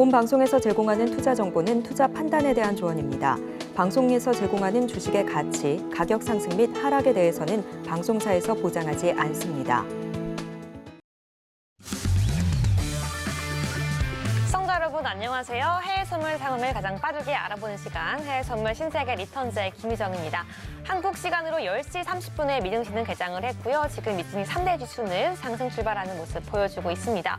본 방송에서 제공하는 투자 정보는 투자 판단에 대한 조언입니다. 방송에서 제공하는 주식의 가치, 가격 상승 및 하락에 대해서는 방송사에서 보장하지 않습니다. 시청자 여러분 안녕하세요. 해외 선물 상황을 가장 빠르게 알아보는 시간 해외 선물 신세계 리턴즈의 김희정입니다. 한국 시간으로 10시 30분에 미증시는 개장을 했고요. 지금 미증시 3대 지수는 상승 출발하는 모습 보여주고 있습니다.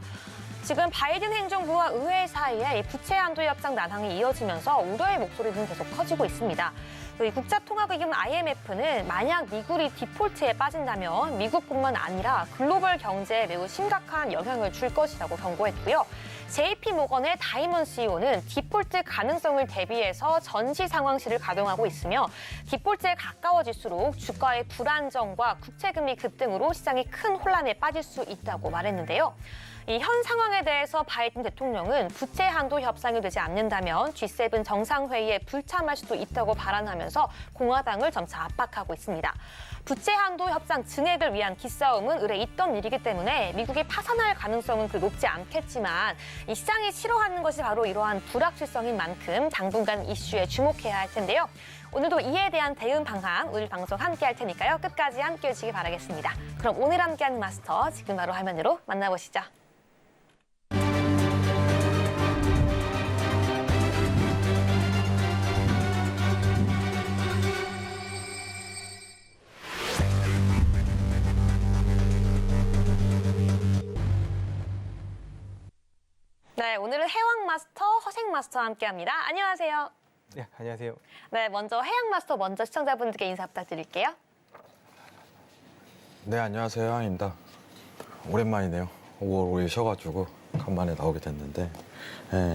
지금 바이든 행정부와 의회 사이에 이 부채 한도 협상 난항이 이어지면서 우려의 목소리는 계속 커지고 있습니다. 이 국제통화기금 IMF는 만약 미국이 디폴트에 빠진다면 미국뿐만 아니라 글로벌 경제에 매우 심각한 영향을 줄 것이라고 경고했고요. JP모건의 다이먼 CEO는 디폴트 가능성을 대비해서 전시 상황실을 가동하고 있으며 디폴트에 가까워질수록 주가의 불안정과 국채금리 급등으로 시장이 큰 혼란에 빠질 수 있다고 말했는데요. 이 현 상황에 대해서 바이든 대통령은 부채 한도 협상이 되지 않는다면 G7 정상회의에 불참할 수도 있다고 발언하면서 공화당을 점차 압박하고 있습니다. 부채 한도 협상 증액을 위한 기싸움은 의례 있던 일이기 때문에 미국이 파산할 가능성은 높지 않겠지만 이 시장이 싫어하는 것이 바로 이러한 불확실성인 만큼 당분간 이슈에 주목해야 할 텐데요. 오늘도 이에 대한 대응 방안 오늘 방송 함께 할 테니까요. 끝까지 함께 해주시기 바라겠습니다. 그럼 오늘 함께하는 마스터 지금 바로 화면으로 만나보시죠. 네, 오늘은 해왕 마스터, 허생 마스터와 함께합니다. 안녕하세요. 네, 안녕하세요. 네, 먼저 해양 마스터 먼저 시청자분들께 인사 부탁드릴게요. 네, 안녕하세요. 해왕입니다. 오랜만이네요. 5월 5일 쉬어가지고 간만에 나오게 됐는데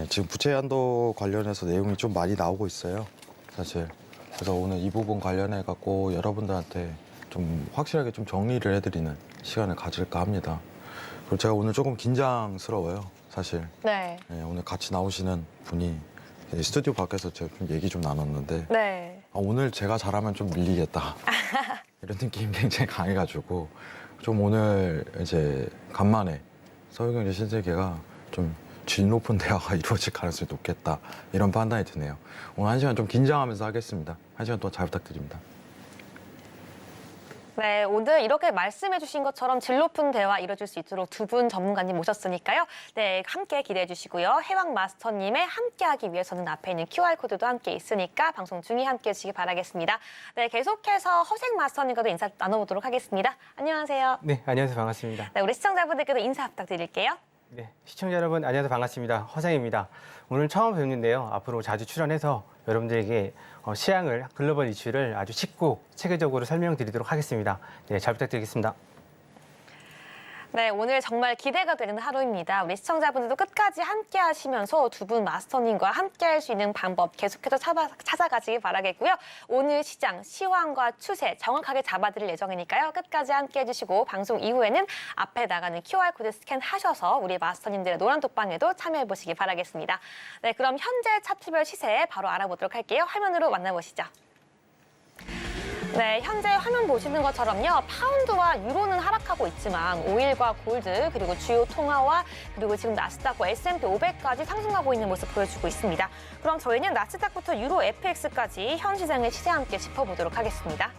지금 부채 한도 관련해서 내용이 좀 많이 나오고 있어요. 사실. 그래서 오늘 이 부분 관련해 갖고 여러분들한테 좀 확실하게 좀 정리를 해드리는 시간을 가질까 합니다. 그리고 제가 오늘 조금 긴장스러워요. 사실. 네. 오늘 같이 나오시는 분이 스튜디오 밖에서 제가 좀 얘기 좀 나눴는데 네. 오늘 제가 잘하면 좀 밀리겠다 이런 느낌이 굉장히 강해가지고 좀 오늘 이제 간만에 서울경제 신세계가 좀 질 높은 대화가 이루어질 가능성이 높겠다 이런 판단이 드네요. 오늘 1시간 좀 긴장하면서 하겠습니다. 1시간 동안 잘 부탁드립니다. 네, 오늘 이렇게 말씀해 주신 것처럼 질 높은 대화 이뤄질 수 있도록 두 분 전문가님 모셨으니까요. 네, 함께 기대해 주시고요. 해왕 마스터님의 함께하기 위해서는 앞에 있는 QR코드도 함께 있으니까 방송 중에 함께 해주시기 바라겠습니다. 네, 계속해서 허생 마스터님과도 인사 나눠보도록 하겠습니다. 안녕하세요. 네, 안녕하세요. 반갑습니다. 네, 우리 시청자분들께도 인사 부탁드릴게요. 네, 시청자 여러분 안녕하세요. 반갑습니다. 허상입니다. 오늘 처음 뵙는데요. 앞으로 자주 출연해서 여러분들에게 시황을, 글로벌 이슈를 아주 쉽고 체계적으로 설명드리도록 하겠습니다. 네, 잘 부탁드리겠습니다. 네, 오늘 정말 기대가 되는 하루입니다. 우리 시청자분들도 끝까지 함께 하시면서 두 분 마스터님과 함께 할 수 있는 방법 계속해서 찾아가시기 바라겠고요. 오늘 시장, 시황과 추세 정확하게 잡아드릴 예정이니까요. 끝까지 함께 해주시고 방송 이후에는 앞에 나가는 QR코드 스캔하셔서 우리 마스터님들의 노란 톡방에도 참여해보시기 바라겠습니다. 네, 그럼 현재 차트별 시세 바로 알아보도록 할게요. 화면으로 만나보시죠. 네, 현재 화면 보시는 것처럼요. 파운드와 유로는 하락하고 있지만 오일과 골드 그리고 주요 통화와 그리고 지금 나스닥과 S&P 500까지 상승하고 있는 모습 보여주고 있습니다. 그럼 저희는 나스닥부터 유로 FX까지 현 시장의 시세 함께 짚어보도록 하겠습니다.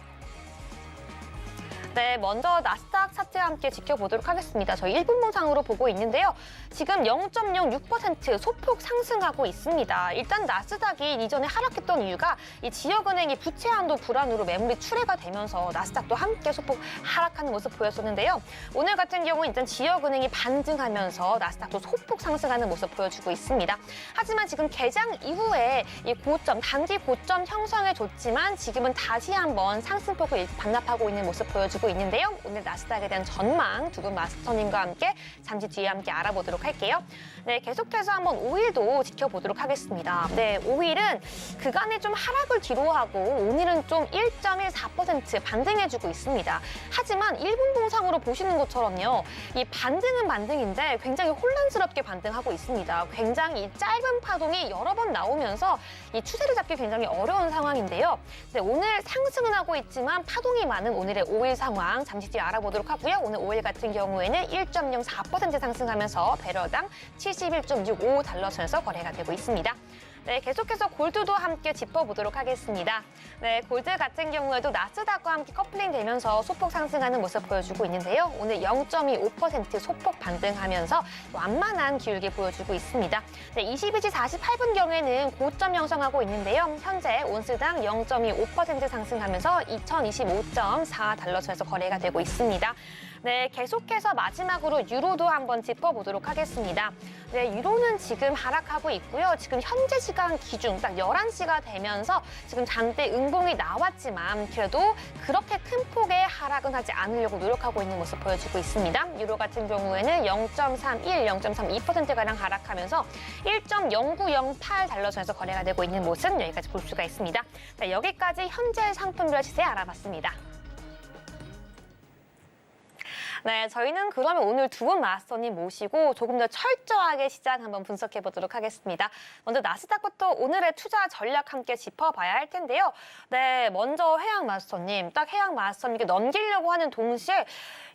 네, 먼저 나스닥 차트와 함께 지켜보도록 하겠습니다. 저희 1분 봉상으로 보고 있는데요. 지금 0.06% 소폭 상승하고 있습니다. 일단 나스닥이 이전에 하락했던 이유가 이 지역은행이 부채 한도 불안으로 매물이 출회가 되면서 나스닥도 함께 소폭 하락하는 모습 보였었는데요. 오늘 같은 경우 일단 지역은행이 반등하면서 나스닥도 소폭 상승하는 모습 보여주고 있습니다. 하지만 지금 개장 이후에 이 고점, 단기 고점 형성해줬지만 지금은 다시 한번 상승폭을 반납하고 있는 모습 보여주고 있는데요. 오늘 나스닥에 대한 전망 두 분 마스터님과 함께 잠시 뒤에 함께 알아보도록 할게요. 네, 계속해서 한번 오일도 지켜보도록 하겠습니다. 네, 오일은 그간에 좀 하락을 뒤로하고 오늘은 좀 1.14% 반등해주고 있습니다. 하지만 1분 봉상으로 보시는 것처럼요. 이 반등은 반등인데 굉장히 혼란스럽게 반등하고 있습니다. 굉장히 짧은 파동이 여러 번 나오면서 이 추세를 잡기 굉장히 어려운 상황인데요. 네, 오늘 상승은 하고 있지만 파동이 많은 오늘의 5일 상황 상황 잠시 뒤에 알아보도록 하고요. 오늘 오일 같은 경우에는 1.04% 상승하면서 배럴당 71.65달러 선에서 거래가 되고 있습니다. 네, 계속해서 골드도 함께 짚어보도록 하겠습니다. 네, 골드 같은 경우에도 나스닥과 함께 커플링 되면서 소폭 상승하는 모습 보여주고 있는데요. 오늘 0.25% 소폭 반등하면서 완만한 기울기 보여주고 있습니다. 네, 22시 48분경에는 고점 형성하고 있는데요. 현재 온스당 0.25% 상승하면서 2025.4달러 선에서 거래가 되고 있습니다. 네, 계속해서 마지막으로 유로도 한번 짚어보도록 하겠습니다. 네, 유로는 지금 하락하고 있고요. 지금 현재 시간 기준 딱 11시가 되면서 지금 잔대 음봉이 나왔지만 그래도 그렇게 큰 폭의 하락은 하지 않으려고 노력하고 있는 모습 보여주고 있습니다. 유로 같은 경우에는 0.31, 0.32%가량 하락하면서 1.0908달러 선에서 거래가 되고 있는 모습 여기까지 볼 수가 있습니다. 네, 여기까지 현재 상품별 시세 알아봤습니다. 네, 저희는 그러면 오늘 두 분 마스터님 모시고 조금 더 철저하게 시장 한번 분석해 보도록 하겠습니다. 먼저 나스닥부터 오늘의 투자 전략 함께 짚어봐야 할 텐데요. 네, 먼저 해양 마스터님, 딱 해양 마스터님께 넘기려고 하는 동시에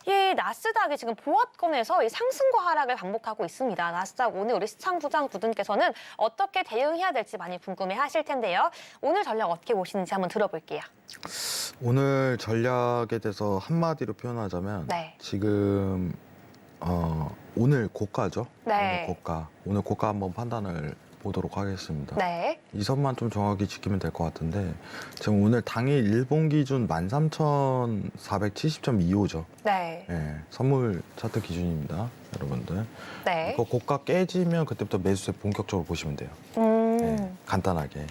이 나스닥이 지금 보합권에서 이 상승과 하락을 반복하고 있습니다. 나스닥 오늘 우리 시청부장 두 분께서는 어떻게 대응해야 될지 많이 궁금해하실 텐데요. 오늘 전략 어떻게 보시는지 한번 들어볼게요. 오늘 전략에 대해서 한마디로 표현하자면 네. 지금 오늘 고가죠. 네. 오늘 고가 한번 판단을 보도록 하겠습니다. 네. 이 선만 좀 정확히 지키면 될 것 같은데 지금 오늘 당일 일본 기준 13,470.25죠. 네. 예, 선물 차트 기준입니다, 여러분들. 네. 이거 고가 깨지면 그때부터 매수세 본격적으로 보시면 돼요. 예, 간단하게.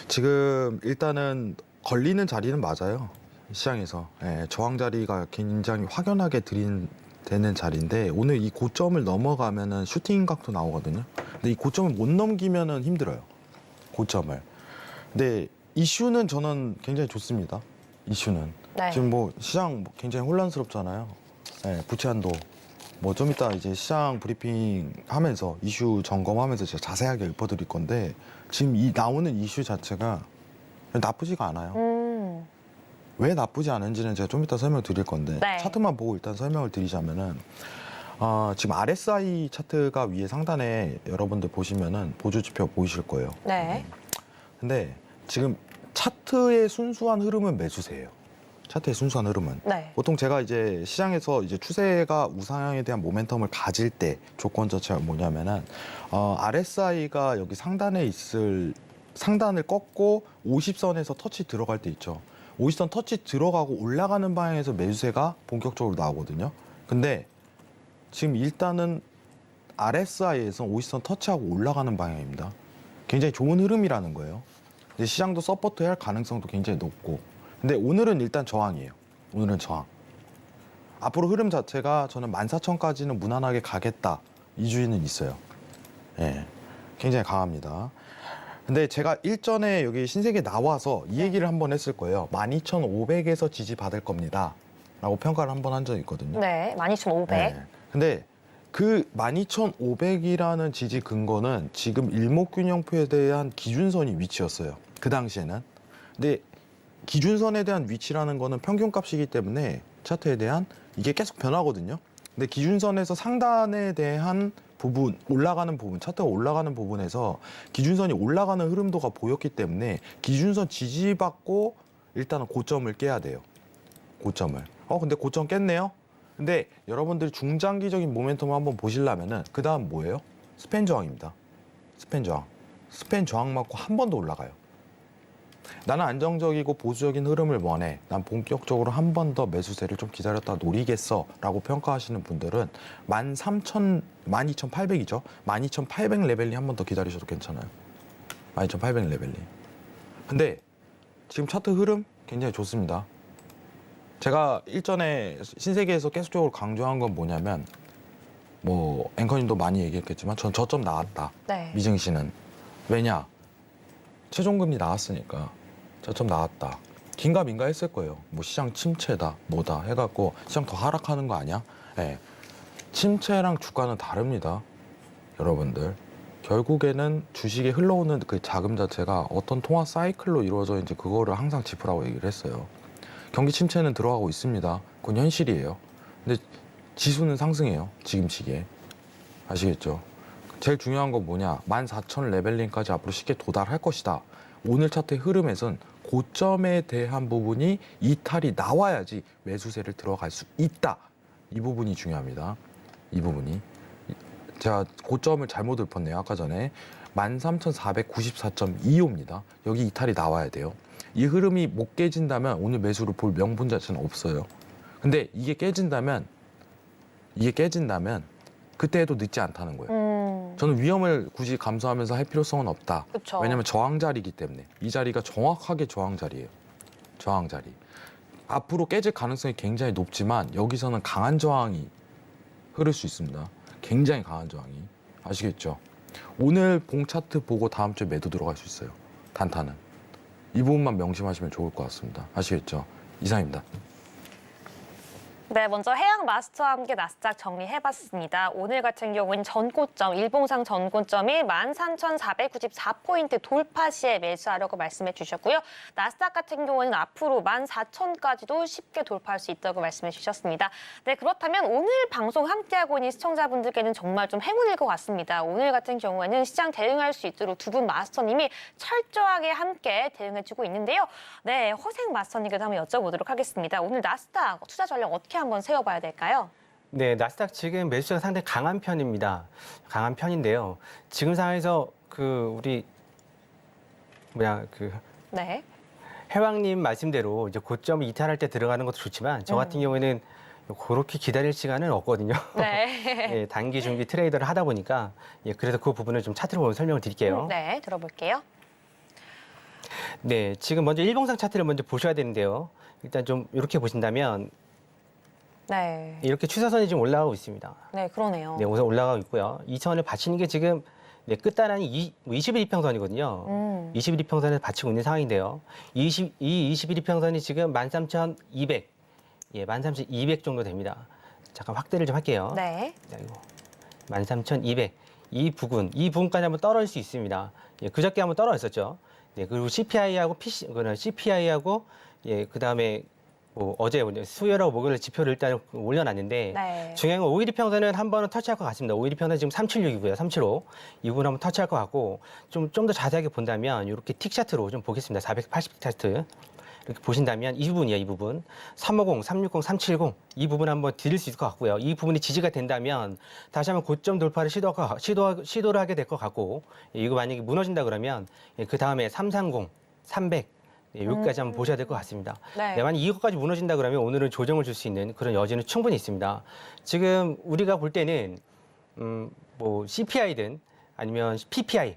지금 일단은 걸리는 자리는 맞아요. 시장에서 저항 자리가 굉장히 확연하게 되는 자리인데 오늘 이 고점을 넘어가면은 슈팅 각도 나오거든요. 근데 이 고점을 못 넘기면은 힘들어요. 고점을. 근데 이슈는 저는 굉장히 좋습니다. 이슈는 네. 지금 뭐 시장 굉장히 혼란스럽잖아요. 부채 한도. 뭐 좀 이따 이제 시장 브리핑 하면서 이슈 점검하면서 제가 자세하게 읊어드릴 건데 지금 이 나오는 이슈 자체가 나쁘지가 않아요. 왜 나쁘지 않은지는 제가 좀 이따 설명드릴 건데 네. 차트만 보고 일단 설명을 드리자면은 지금 RSI 차트가 위에 상단에 여러분들 보시면은 보조지표 보이실 거예요. 네. 근데 지금 차트의 순수한 흐름은 매수세예요. 차트의 순수한 흐름은. 네. 보통 제가 이제 시장에서 이제 추세가 우상향에 대한 모멘텀을 가질 때 조건 자체가 뭐냐면은 RSI가 여기 상단에 있을 상단을 꺾고 50선에서 터치 들어갈 때 있죠. 50선 터치 들어가고 올라가는 방향에서 매수세가 본격적으로 나오거든요. 근데 지금 일단은 RSI에서 50선 터치하고 올라가는 방향입니다. 굉장히 좋은 흐름이라는 거예요. 근데 시장도 서포트해야 할 가능성도 굉장히 높고. 근데 오늘은 일단 저항이에요. 오늘은 저항. 앞으로 흐름 자체가 저는 14,000까지는 무난하게 가겠다. 이 주의는 있어요. 예, 굉장히 강합니다. 근데 제가 일전에 여기 신세계 나와서 이 얘기를 한번 했을 거예요. 12,500에서 지지받을 겁니다. 라고 평가를 한번 한 적이 있거든요. 네. 12,500. 근데 그 12,500이라는 지지 근거는 지금 일목균형표에 대한 기준선이 위치였어요. 그 당시에는. 근데 기준선에 대한 위치라는 거는 평균값이기 때문에 차트에 대한 이게 계속 변하거든요. 근데 기준선에서 상단에 대한 부분, 올라가는 부분, 차트가 올라가는 부분에서 기준선이 올라가는 흐름도가 보였기 때문에 기준선 지지받고 일단은 고점을 깨야 돼요. 고점을. 근데 고점 깼네요? 근데 여러분들이 중장기적인 모멘텀을 한번 보시려면은 그 다음 뭐예요? 스팬 저항입니다. 스팬 저항. 스팬 저항 맞고 한 번 더 올라가요. 나는 안정적이고 보수적인 흐름을 원해. 난 본격적으로 한 번 더 매수세를 좀 기다렸다 노리겠어. 라고 평가하시는 분들은 12,800이죠. 12,800 레벨리 한 번 더 기다리셔도 괜찮아요. 12,800 레벨리. 근데 지금 차트 흐름 굉장히 좋습니다. 제가 일전에 신세계에서 계속적으로 강조한 건 뭐냐면 뭐 앵커님도 많이 얘기했겠지만 전 저점 나왔다. 네. 미증시는. 왜냐? 최종금리 나왔으니까 저점 나왔다. 긴가민가 했을 거예요. 뭐 시장 침체다 뭐다 해갖고 시장 더 하락하는 거 아니야? 네. 침체랑 주가는 다릅니다. 여러분들. 결국에는 주식에 흘러오는 그 자금 자체가 어떤 통화 사이클로 이루어져 있는지 그거를 항상 짚으라고 얘기를 했어요. 경기 침체는 들어가고 있습니다. 그건 현실이에요. 근데 지수는 상승해요. 지금 시기에. 아시겠죠? 제일 중요한 건 뭐냐? 14,000 레벨링까지 앞으로 쉽게 도달할 것이다. 오늘 차트의 흐름에선 고점에 대한 부분이 이탈이 나와야지 매수세를 들어갈 수 있다. 이 부분이 중요합니다. 이 부분이. 제가 고점을 잘못 읊었네요. 아까 전에 13,494.25입니다. 여기 이탈이 나와야 돼요. 이 흐름이 못 깨진다면 오늘 매수를 볼 명분 자체는 없어요. 근데 이게 깨진다면 그때에도 늦지 않다는 거예요. 저는 위험을 굳이 감수하면서 할 필요성은 없다. 그쵸. 왜냐하면 저항 자리이기 때문에. 이 자리가 정확하게 저항 자리예요. 저항 자리. 앞으로 깨질 가능성이 굉장히 높지만 여기서는 강한 저항이 흐를 수 있습니다. 굉장히 강한 저항이. 아시겠죠? 오늘 봉 차트 보고 다음 주에 매도 들어갈 수 있어요. 단타는. 이 부분만 명심하시면 좋을 것 같습니다. 아시겠죠? 이상입니다. 네, 먼저 해양 마스터와 함께 나스닥 정리해봤습니다. 오늘 같은 경우는 전고점, 일봉상 전고점이 13,494포인트 돌파 시에 매수하려고 말씀해 주셨고요. 나스닥 같은 경우는 앞으로 14,000까지도 쉽게 돌파할 수 있다고 말씀해 주셨습니다. 네, 그렇다면 오늘 방송 함께하고 있는 시청자분들께는 정말 좀 행운일 것 같습니다. 오늘 같은 경우에는 시장 대응할 수 있도록 두 분 마스터님이 철저하게 함께 대응해주고 있는데요. 네, 허생 마스터님께도 한번 여쭤보도록 하겠습니다. 오늘 나스닥 투자 전략 어떻게 한번 세워봐야 될까요? 네, 나스닥 지금 매수세가 상당히 강한 편입니다. 강한 편인데요. 지금 상황에서 네. 해왕님 말씀대로 이제 고점을 이탈할 때 들어가는 것도 좋지만 저 같은 경우에는 그렇게 기다릴 시간은 없거든요. 네. 예, 단기 중기 트레이더를 하다 보니까 그래서 그 부분을 좀 차트로 보면 설명을 드릴게요. 네, 들어볼게요. 네, 지금 먼저 일봉상 차트를 먼저 보셔야 되는데요. 일단 좀 이렇게 보신다면 네. 이렇게 추세선이 지금 올라가고 있습니다. 네, 그러네요. 네, 우선 올라가고 있고요. 이 선을 받치는 게 지금 끝단안이 21이평선이거든요. 21이평선을 받치고 있는 상황인데요. 이 21이평선이 지금 13,200, 13,200 정도 됩니다. 잠깐 확대를 좀 할게요. 네. 13,200. 이 부분까지 한번 떨어질 수 있습니다. 그저께 한번 떨어졌었죠. 네, 그리고 CPI하고 CPI하고 그다음에 어제 수요일하고 목요일 지표를 일단 올려놨는데 네. 중요한 건 5일이평선은 한 번은 터치할 것 같습니다. 5일이평선 지금 376이고요. 375. 이 부분 한번 터치할 것 같고 좀 더 자세하게 본다면 이렇게 틱 차트로 좀 보겠습니다. 480 차트. 이렇게 보신다면 이 부분이에요. 이 부분. 350, 360, 370 이 부분 한번 드릴 수 있을 것 같고요. 이 부분이 지지가 된다면 다시 한번 고점 돌파를 시도를 하게 될 것 같고 이거 만약에 무너진다 그러면 그 다음에 330, 300 여기까지 한번 보셔야 될 것 같습니다. 네. 만약 이것까지 무너진다 그러면 오늘은 조정을 줄 수 있는 그런 여지는 충분히 있습니다. 지금 우리가 볼 때는 CPI든 아니면 PPI,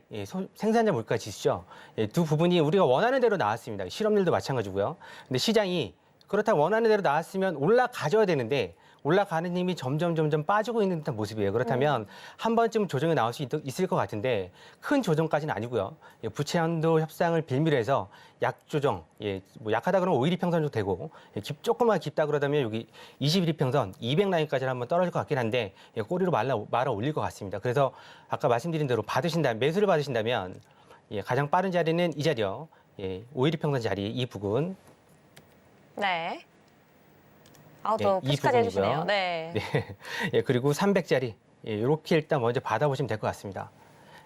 생산자 물가 지수죠. 두 부분이 우리가 원하는 대로 나왔습니다. 실업률도 마찬가지고요. 근데 시장이 그렇다고 원하는 대로 나왔으면 올라가줘야 되는데 올라가는 힘이 점점 빠지고 있는 듯한 모습이에요. 그렇다면 한 번쯤 조정이 나올 수 있을 것 같은데 큰 조정까지는 아니고요. 부채 한도 협상을 빌미로 해서 약조정, 약하다 그러면 5일이평선 정도 되고 조금만 깊다 그러다면 여기 21이평선 200라인까지 한번 떨어질 것 같긴 한데 꼬리로 말아 올릴 것 같습니다. 그래서 아까 말씀드린 대로 매수를 받으신다면 가장 빠른 자리는 이 자리요. 5일이평선 자리 이 부분. 네. 이 더 푸시까지 해주시네요. 부분이고요. 네. 그리고 300짜리 이렇게 일단 먼저 받아보시면 될 것 같습니다.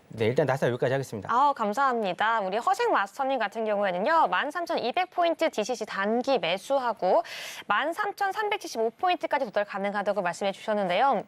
네, 일단 나스닥 여기까지 하겠습니다. 감사합니다. 우리 허생 마스터님 같은 경우에는요, 13,200포인트 DCC 단기 매수하고 13,375포인트까지 도달 가능하다고 말씀해 주셨는데요.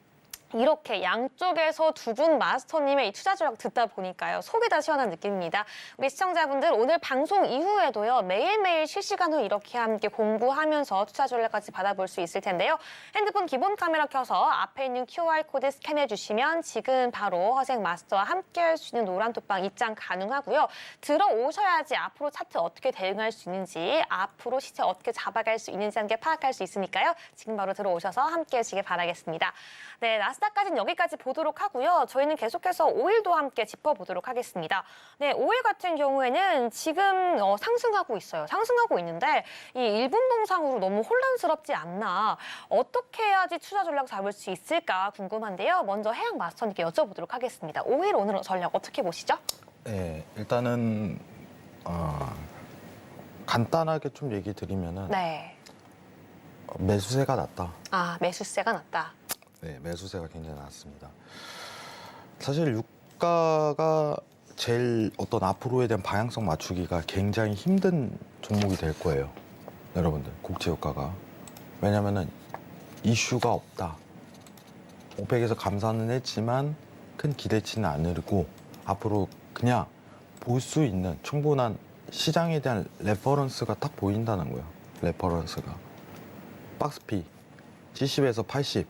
이렇게 양쪽에서 두 분 마스터님의 이 투자 전략 듣다 보니까요. 속이 다 시원한 느낌입니다. 우리 시청자분들 오늘 방송 이후에도요. 매일매일 실시간으로 이렇게 함께 공부하면서 투자 전략까지 받아볼 수 있을 텐데요. 핸드폰 기본 카메라 켜서 앞에 있는 QR코드 스캔해 주시면 지금 바로 허생 마스터와 함께 할 수 있는 노란 톡방 입장 가능하고요. 들어오셔야지 앞으로 차트 어떻게 대응할 수 있는지 앞으로 시세 어떻게 잡아갈 수 있는지 함께 파악할 수 있으니까요. 지금 바로 들어오셔서 함께 하시길 바라겠습니다. 네, 나스닥까지는 여기까지 보도록 하고요. 저희는 계속해서 오일도 함께 짚어보도록 하겠습니다. 네, 오일 같은 경우에는 지금 상승하고 있어요. 상승하고 있는데 이 일분 동상으로 너무 혼란스럽지 않나. 어떻게 해야지 투자 전략 잡을 수 있을까 궁금한데요. 먼저 해양 마스터님께 여쭤보도록 하겠습니다. 오일 오늘 전략 어떻게 보시죠? 네, 일단은 간단하게 좀 얘기 드리면은 네. 매수세가 낮다. 아, 매수세가 낮다. 네, 매수세가 굉장히 낮습니다. 사실 유가가 제일 어떤 앞으로에 대한 방향성 맞추기가 굉장히 힘든 종목이 될 거예요. 여러분들, 국제유가가. 왜냐면은 이슈가 없다. 오펙에서 감산은 했지만 큰 기대치는 않으고 앞으로 그냥 볼 수 있는 충분한 시장에 대한 레퍼런스가 딱 보인다는 거예요. 레퍼런스가. 박스피 70에서 80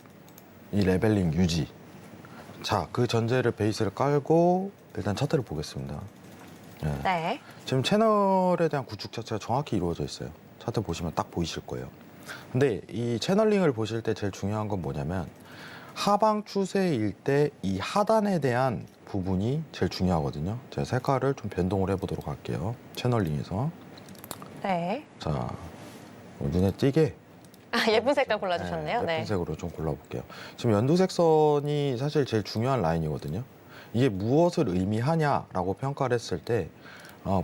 이 레벨링 유지. 자, 그 전제를 베이스를 깔고 일단 차트를 보겠습니다. 네. 네. 지금 채널에 대한 구축 자체가 정확히 이루어져 있어요. 차트 보시면 딱 보이실 거예요. 근데 이 채널링을 보실 때 제일 중요한 건 뭐냐면 하방 추세일 때 이 하단에 대한 부분이 제일 중요하거든요. 제가 색깔을 좀 변동을 해보도록 할게요. 채널링에서. 네. 자, 눈에 띄게 아, 예쁜 색깔 골라주셨네요. 예쁜 색으로 좀 골라볼게요. 지금 연두색 선이 사실 제일 중요한 라인이거든요. 이게 무엇을 의미하냐라고 평가를 했을 때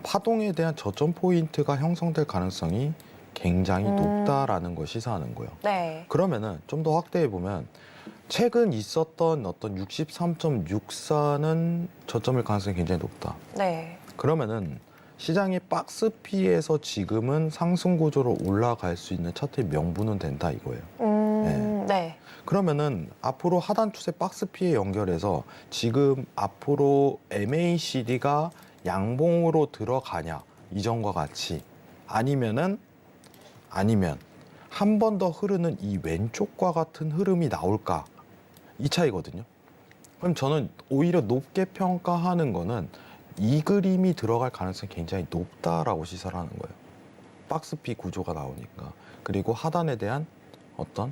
파동에 대한 저점 포인트가 형성될 가능성이 굉장히 높다라는 걸 시사하는 거예요. 네. 그러면은 좀 더 확대해 보면 최근 있었던 어떤 63.64는 저점일 가능성이 굉장히 높다. 네. 그러면은 시장의 박스 P에서 지금은 상승 구조로 올라갈 수 있는 차트의 명분은 된다 이거예요. 네. 그러면은 앞으로 하단 추세 박스 P에 연결해서 지금 앞으로 MACD가 양봉으로 들어가냐 이전과 같이 아니면 한 번 더 흐르는 이 왼쪽과 같은 흐름이 나올까 이 차이거든요. 그럼 저는 오히려 높게 평가하는 거는 이 그림이 들어갈 가능성이 굉장히 높다라고 시사를 하는 거예요. 박스 P 구조가 나오니까. 그리고 하단에 대한 어떤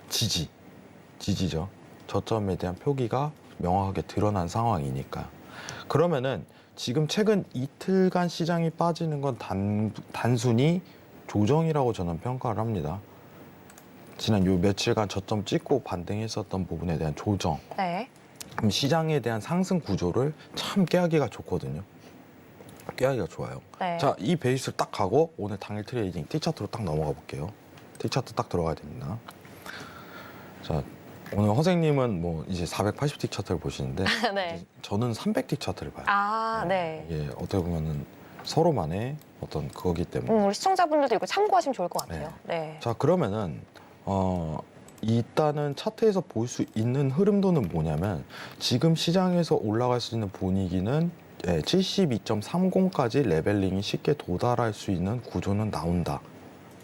지지죠. 저점에 대한 표기가 명확하게 드러난 상황이니까. 그러면은 지금 최근 이틀간 시장이 빠지는 건 단순히 조정이라고 저는 평가를 합니다. 지난 요 며칠간 저점 찍고 반등했었던 부분에 대한 조정. 네. 그럼 시장에 대한 상승 구조를 참 깨하기가 좋거든요. 깨하기가 좋아요. 네. 자, 이 베이스를 딱 가고 오늘 당일 트레이딩 T차트로 딱 넘어가 볼게요. T차트 딱 들어가야 됩니다. 자, 오늘 허생님은 뭐 이제 480T 차트를 보시는데 네. 이제 저는 300T 차트를 봐요. 아, 네. 이게 어떻게 보면은 서로만의 어떤 그거기 때문에. 우리 시청자분들도 이거 참고하시면 좋을 것 같아요. 네. 자, 그러면은 일단은 차트에서 볼 수 있는 흐름도는 뭐냐면 지금 시장에서 올라갈 수 있는 분위기는 72.30까지 레벨링이 쉽게 도달할 수 있는 구조는 나온다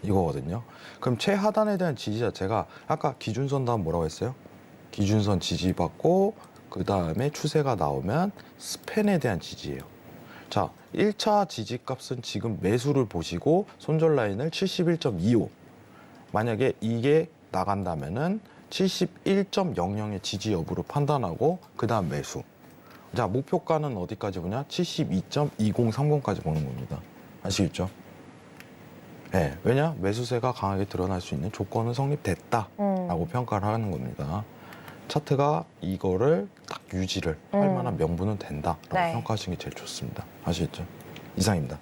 이거거든요. 그럼 최하단에 대한 지지 자체가 아까 기준선 다음 뭐라고 했어요? 기준선 지지받고 그 다음에 추세가 나오면 스팬에 대한 지지예요. 자, 1차 지지값은 지금 매수를 보시고 손절 라인을 71.25. 만약에 이게 나간다면은 71.00의 지지 여부로 판단하고 그 다음 매수. 자, 목표가는 어디까지 보냐? 72.2030까지 보는 겁니다. 아시겠죠? 네, 왜냐? 매수세가 강하게 드러날 수 있는 조건은 성립됐다라고 평가를 하는 겁니다. 차트가 이거를 딱 유지를 할 만한 명분은 된다라고 네. 평가하시는 게 제일 좋습니다. 아시겠죠? 이상입니다.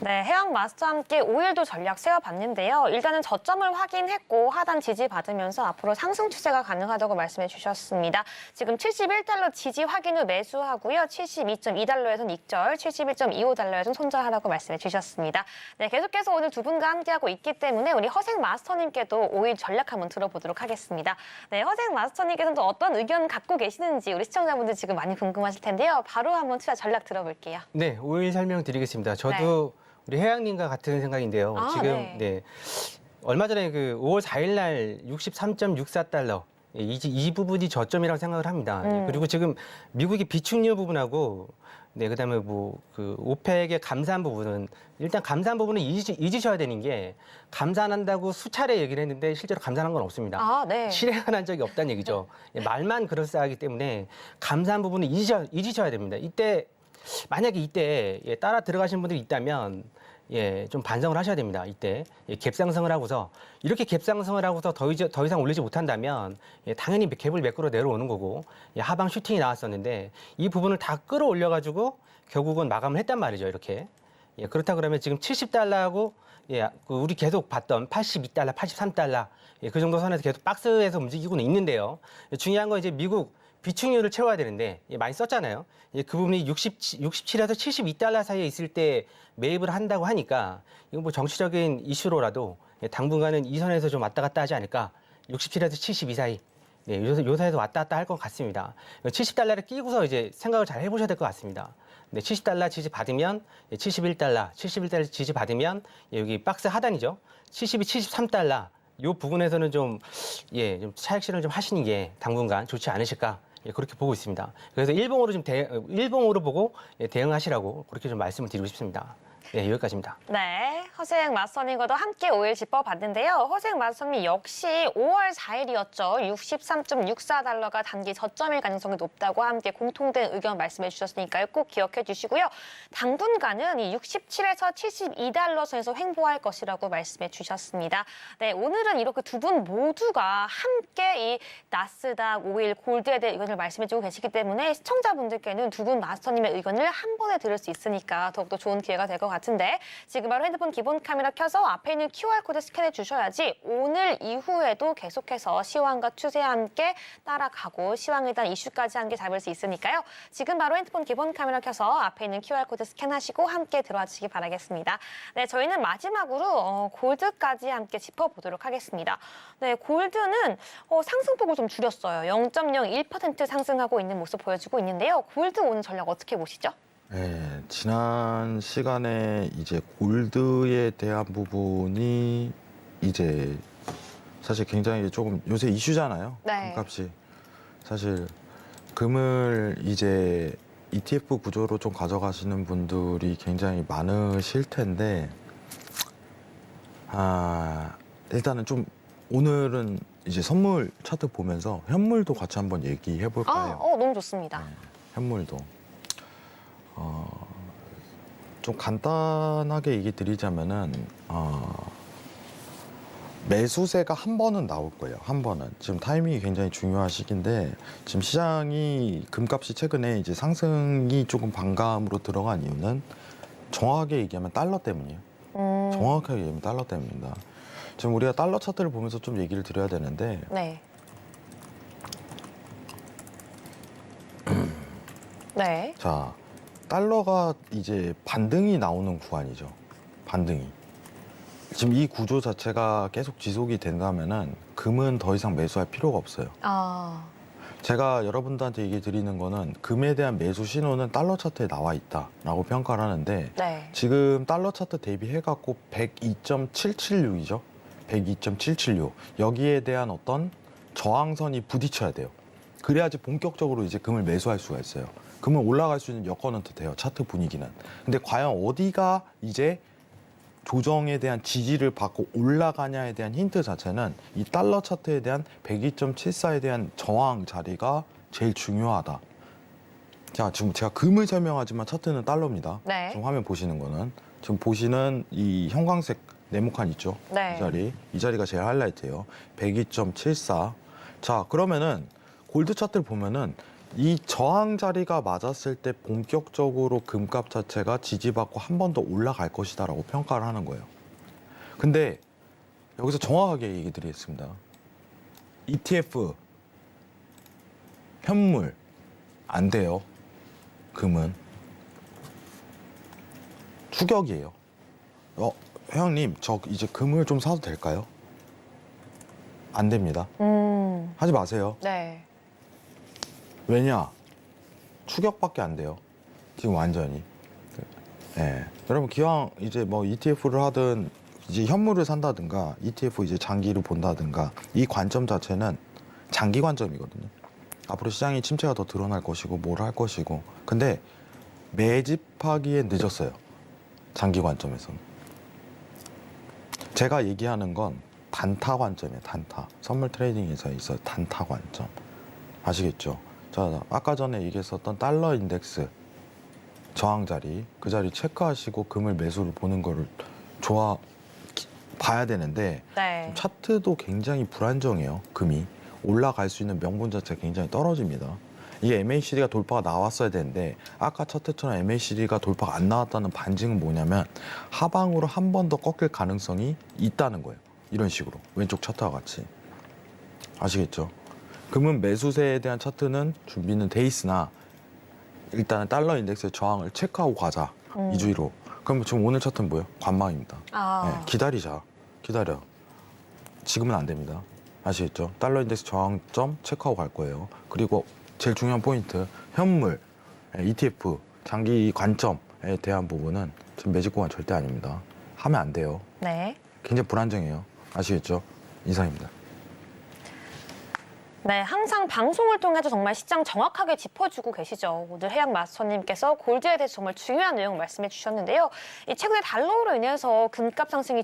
네, 해왕 마스터와 함께 5일도 전략 세워봤는데요. 일단은 저점을 확인했고 하단 지지 받으면서 앞으로 상승 추세가 가능하다고 말씀해 주셨습니다. 지금 71달러 지지 확인 후 매수하고요. 72.2달러에선 익절, 71.25달러에선 손절하라고 말씀해 주셨습니다. 네, 계속해서 오늘 두 분과 함께하고 있기 때문에 우리 허생 마스터님께도 5일 전략 한번 들어보도록 하겠습니다. 네, 허생 마스터님께서는 또 어떤 의견 갖고 계시는지 우리 시청자분들 지금 많이 궁금하실 텐데요. 바로 한번 투자 전략 들어볼게요. 네, 5일 설명드리겠습니다. 저도 우리 혜양님과 같은 생각인데요. 아, 지금 네. 얼마 전에 그 5월 4일 날 63.64달러 이 부분이 저점이라고 생각을 합니다. 그리고 지금 미국의 비축유 부분하고 그다음에 뭐 그 오펙의 감산 부분은 일단 감산 부분은 잊으셔야 되는 게 감산한다고 수차례 얘기를 했는데 실제로 감산한 건 없습니다. 아, 네. 실행은 한 적이 없다는 얘기죠. 말만 그럴싸하기 때문에 감산 부분은 잊으셔야 됩니다. 만약에 이때 따라 들어가신 분들이 있다면 좀 반성을 하셔야 됩니다. 이때 갭상승을 하고서 이렇게 갭상승을 하고서 더 이상 올리지 못한다면 당연히 갭을 매끄러 내려오는 거고 하방 슈팅이 나왔었는데 이 부분을 다 끌어올려가지고 결국은 마감을 했단 말이죠. 이렇게 그렇다 그러면 지금 70달러하고 예, 우리 계속 봤던 82달러, 83달러 예, 그 정도 선에서 계속 박스에서 움직이고는 있는데요. 중요한 건 이제 미국 비축률을 채워야 되는데 예, 많이 썼잖아요. 예, 그 부분이 67에서 72달러 사이에 있을 때 매입을 한다고 하니까 이건 뭐 정치적인 이슈로라도 예, 당분간은 이 선에서 좀 왔다 갔다 하지 않을까. 67에서 72 사이. 네, 요 사이에서 왔다 갔다 할 것 같습니다. 70달러를 끼고서 이제 생각을 잘 해보셔야 될 것 같습니다. 네, 70달러 지지 받으면 71달러 지지 받으면 여기 박스 하단이죠. 72, 73달러 요 부분에서는 좀 차익 실현을 좀 하시는 게 당분간 좋지 않으실까 그렇게 보고 있습니다. 그래서 일봉으로 보고 대응하시라고 그렇게 좀 말씀을 드리고 싶습니다. 네, 여기까지입니다. 네, 허생 마스터님과도 함께 오일 짚어봤는데요. 허생 마스터님 역시 5월 4일이었죠. 63.64달러가 단기 저점일 가능성이 높다고 함께 공통된 의견 말씀해 주셨으니까요. 꼭 기억해 주시고요. 당분간은 이 67에서 72달러 선에서 횡보할 것이라고 말씀해 주셨습니다. 네, 오늘은 이렇게 두 분 모두가 함께 이 나스닥, 오일, 골드에 대해 의견을 말씀해 주고 계시기 때문에 시청자분들께는 두 분 마스터님의 의견을 한 번에 들을 수 있으니까 더욱더 좋은 기회가 될 것 같은데 지금 바로 핸드폰 기본 카메라 켜서 앞에 있는 QR코드 스캔해 주셔야지 오늘 이후에도 계속해서 시황과 추세와 함께 따라가고 시황에 대한 이슈까지 함께 잡을 수 있으니까요. 지금 바로 핸드폰 기본 카메라 켜서 앞에 있는 QR코드 스캔하시고 함께 들어와 주시기 바라겠습니다. 네, 저희는 마지막으로 골드까지 함께 짚어보도록 하겠습니다. 네, 골드는 상승폭을 좀 줄였어요. 0.01% 상승하고 있는 모습 보여주고 있는데요. 골드 오늘 전략 어떻게 보시죠? 네, 지난 시간에 이제 골드에 대한 부분이 이제 사실 굉장히 조금 요새 이슈잖아요. 네. 금값이. 사실 금을 이제 ETF 구조로 좀 가져가시는 분들이 굉장히 많으실 텐데, 일단은 좀 오늘은 이제 선물 차트 보면서 현물도 같이 한번 얘기해 볼까요? 너무 좋습니다. 네, 현물도. 좀 간단하게 얘기 드리자면은 매수세가 한 번은 나올 거예요. 한 번은. 지금 타이밍이 굉장히 중요한 시기인데 지금 시장이 금값이 최근에 이제 상승이 조금 반감으로 들어간 이유는 정확하게 얘기하면 달러 때문이에요. 정확하게 얘기하면 달러 때문입니다. 지금 우리가 달러 차트를 보면서 좀 얘기를 드려야 되는데 네. 네. 자, 달러가 이제 반등이 나오는 구간이죠. 반등이. 지금 이 구조 자체가 계속 지속이 된다면은 금은 더 이상 매수할 필요가 없어요. 제가 여러분들한테 얘기 드리는 거는 금에 대한 매수 신호는 달러 차트에 나와 있다라고 평가를 하는데 네. 지금 달러 차트 대비해갖고 102.776이죠. 102.776. 여기에 대한 어떤 저항선이 부딪혀야 돼요. 그래야지 본격적으로 이제 금을 매수할 수가 있어요. 금은 올라갈 수 있는 여건은 더 돼요. 차트 분위기는. 근데 과연 어디가 이제 조정에 대한 지지를 받고 올라가냐에 대한 힌트 자체는 이 달러 차트에 대한 102.74에 대한 저항 자리가 제일 중요하다. 자, 지금 제가 금을 설명하지만 차트는 달러입니다. 네. 지금 화면 보시는 거는 지금 보시는 이 형광색 네모칸 있죠? 네. 이 자리가 제일 하이라이트예요. 102.74. 자, 그러면은 골드 차트를 보면은 이 저항 자리가 맞았을 때 본격적으로 금값 자체가 지지받고 한 번 더 올라갈 것이다라고 평가를 하는 거예요. 근데 여기서 정확하게 얘기 드리겠습니다. ETF, 현물 안 돼요. 금은 추격이에요. 회장님, 저 이제 금을 좀 사도 될까요? 안 됩니다. 하지 마세요. 네. 왜냐? 추격밖에 안 돼요. 지금 완전히. 예. 여러분 기왕 이제 뭐 ETF를 하든 이제 현물을 산다든가 ETF 이제 장기를 본다든가 이 관점 자체는 장기 관점이거든요. 앞으로 시장이 침체가 더 드러날 것이고 뭘 할 것이고. 근데 매집하기에 늦었어요. 장기 관점에서는. 제가 얘기하는 건 단타 관점이에요. 단타. 선물 트레이딩에서 있어요. 단타 관점. 아시겠죠? 자, 아까 전에 얘기했었던 달러 인덱스 저항 자리, 그 자리 체크하시고 금을 매수를 보는 거를 봐야 되는데 네. 차트도 굉장히 불안정해요. 금이 올라갈 수 있는 명분 자체가 굉장히 떨어집니다. 이 MACD가 돌파가 나왔어야 되는데 아까 차트처럼 MACD가 돌파가 안 나왔다는 반증은 뭐냐면 하방으로 한 번 더 꺾일 가능성이 있다는 거예요. 이런 식으로 왼쪽 차트와 같이. 아시겠죠? 그러면 매수세에 대한 차트는 준비는 돼 있으나 일단은 달러 인덱스의 저항을 체크하고 가자. 2주일로. 그럼 지금 오늘 차트는 뭐예요? 관망입니다. 네, 기다리자. 기다려. 지금은 안 됩니다. 아시겠죠? 달러 인덱스 저항점 체크하고 갈 거예요. 그리고 제일 중요한 포인트, 현물, ETF, 장기 관점에 대한 부분은 지금 매직 구간 절대 아닙니다. 하면 안 돼요. 네. 굉장히 불안정해요. 아시겠죠? 이상입니다. 네, 항상 방송을 통해서 정말 시장 정확하게 짚어주고 계시죠. 오늘 해양 마스터님께서 골드에 대해서 정말 중요한 내용 말씀해 주셨는데요. 이 최근에 달러로 인해서 금값 상승이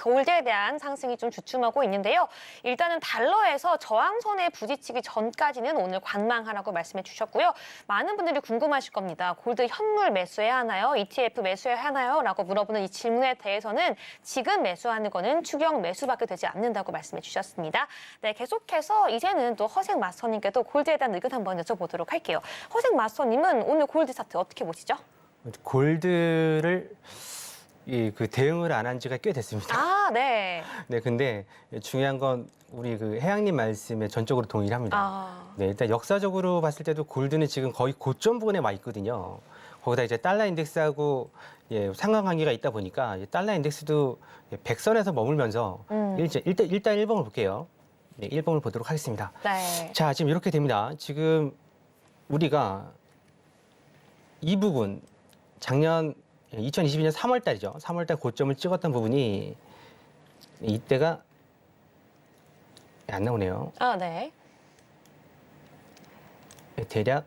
골드에 대한 상승이 좀 주춤하고 있는데요. 일단은 달러에서 저항선에 부딪히기 전까지는 오늘 관망하라고 말씀해 주셨고요. 많은 분들이 궁금하실 겁니다. 골드 현물 매수해야 하나요? ETF 매수해야 하나요? 라고 물어보는 이 질문에 대해서는 지금 매수하는 거는 추경 매수밖에 되지 않는다고 말씀해 주셨습니다. 네, 계속해서 이제는 또 허생 마스터님께도 골드에 대한 의견 한번 여쭤보도록 할게요. 허생 마스터님은 오늘 골드 차트 어떻게 보시죠? 골드를 그 대응을 안 한 지가 꽤 됐습니다. 아, 네. 네, 근데 중요한 건 우리 그 해양님 말씀에 전적으로 동의를 합니다. 아, 네, 일단 역사적으로 봤을 때도 골드는 지금 거의 고점 부근에 와 있거든요. 거기다 이제 달러 인덱스하고 상관관계가 있다 보니까 달러 인덱스도 100선에서 머물면서 일단 일봉을 볼게요. 네, 일봉을 보도록 하겠습니다. 네. 자, 지금 이렇게 됩니다. 지금 우리가 이 부분 작년 2022년 3월 달이죠. 3월 달 고점을 찍었던 부분이 이때가 안 나오네요. 아, 네. 대략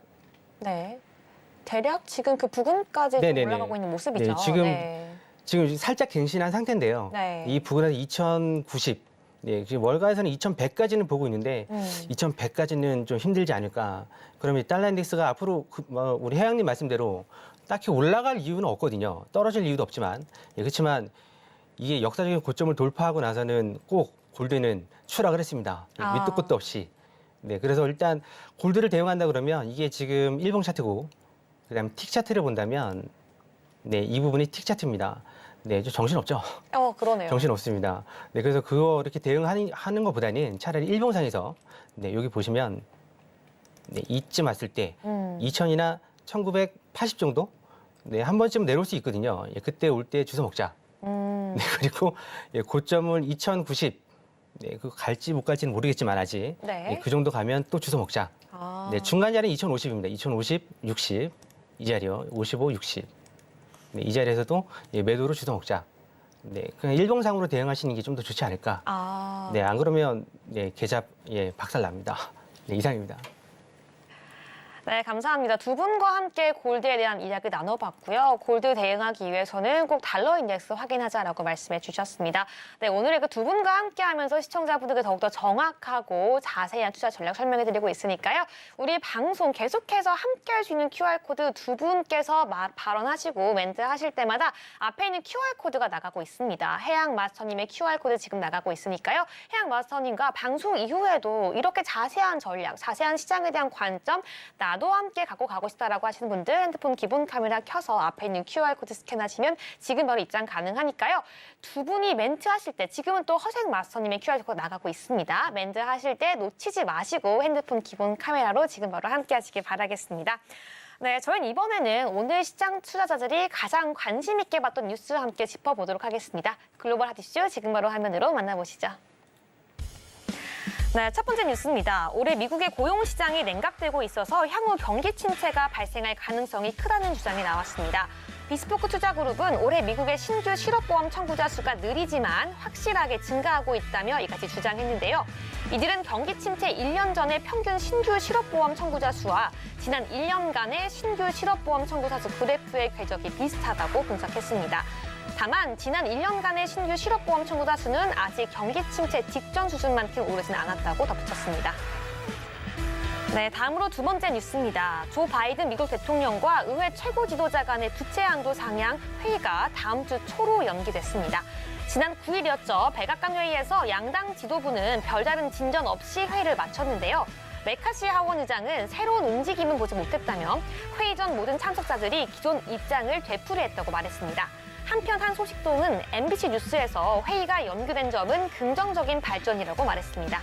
네. 대략 지금 그 부근까지 좀 네네네. 올라가고 있는 모습이죠. 네, 지금 네. 지금 살짝 갱신한 상태인데요. 네. 이 부근에서 2090, 네, 지금 월가에서는 2100까지는 보고 있는데 2100까지는 좀 힘들지 않을까. 그러면 달러 인덱스가 앞으로 우리 해양님 말씀대로 딱히 올라갈 이유는 없거든요. 떨어질 이유도 없지만. 그렇지만 이게 역사적인 고점을 돌파하고 나서는 꼭 골드는 추락을 했습니다. 밑도 끝도 없이. 네, 그래서 일단 골드를 대응한다 그러면 이게 지금 일봉 차트고 그다음 틱 차트를 본다면 네, 이 부분이 틱 차트입니다. 네, 좀 정신없죠. 그러네요. 정신없습니다. 네, 그래서 그거 이렇게 대응하는 것보다는 차라리 일봉상에서 네, 여기 보시면 네, 이쯤 왔을 때 2000이나 1980 정도 네, 한 번쯤 내려올 수 있거든요. 그때 올 때 주워 먹자. 네, 그리고 고점을 2090 네, 그 갈지 못 갈지는 모르겠지만 아직 네. 그 정도 가면 또 주워 먹자. 네, 중간 자리는 2050입니다. 2050, 60 이 자리요. 55, 60. 네, 이 자리에서도 매도로 주워 먹자. 네, 그냥 일봉상으로 대응하시는 게 좀 더 좋지 않을까. 네, 안 그러면 계좌 박살 납니다. 네, 이상입니다. 네, 감사합니다. 두 분과 함께 골드에 대한 이야기 나눠봤고요. 골드 대응하기 위해서는 꼭 달러 인덱스 확인하자라고 말씀해 주셨습니다. 네, 오늘의 그 두 분과 함께하면서 시청자분들께 더욱더 정확하고 자세한 투자 전략 설명해드리고 있으니까요. 우리 방송 계속해서 함께할 수 있는 QR코드 두 분께서 발언하시고 멘트 하실 때마다 앞에 있는 QR코드가 나가고 있습니다. 해양 마스터님의 QR코드 지금 나가고 있으니까요. 해양 마스터님과 방송 이후에도 이렇게 자세한 전략, 자세한 시장에 대한 관점, 나도 함께 갖고 가고 싶다라고 하시는 분들 핸드폰 기본 카메라 켜서 앞에 있는 QR코드 스캔하시면 지금 바로 입장 가능하니까요. 두 분이 멘트 하실 때 지금은 또 허생 마스터님의 QR코드 나가고 있습니다. 멘트 하실 때 놓치지 마시고 핸드폰 기본 카메라로 지금 바로 함께 하시길 바라겠습니다. 네, 저희는 이번에는 오늘 시장 투자자들이 가장 관심 있게 봤던 뉴스 함께 짚어보도록 하겠습니다. 글로벌 핫 이슈 지금 바로 화면으로 만나보시죠. 네, 첫 번째 뉴스입니다. 올해 미국의 고용 시장이 냉각되고 있어서 향후 경기 침체가 발생할 가능성이 크다는 주장이 나왔습니다. 비스포크 투자그룹은 올해 미국의 신규 실업보험 청구자 수가 느리지만 확실하게 증가하고 있다며 이같이 주장했는데요. 이들은 경기 침체 1년 전의 평균 신규 실업보험 청구자 수와 지난 1년간의 신규 실업보험 청구자 수 그래프의 궤적이 비슷하다고 분석했습니다. 다만 지난 1년간의 신규 실업보험 청구자 수는 아직 경기 침체 직전 수준만큼 오르진 않았다고 덧붙였습니다. 네, 다음으로 두 번째 뉴스입니다. 조 바이든 미국 대통령과 의회 최고 지도자 간의 부채 한도 상향 회의가 다음 주 초로 연기됐습니다. 지난 9일이었죠. 백악관 회의에서 양당 지도부는 별다른 진전 없이 회의를 마쳤는데요. 메카시 하원 의장은 새로운 움직임은 보지 못했다며 회의 전 모든 참석자들이 기존 입장을 되풀이했다고 말했습니다. 한편 한 소식통은 MBC 뉴스에서 회의가 연기된 점은 긍정적인 발전이라고 말했습니다.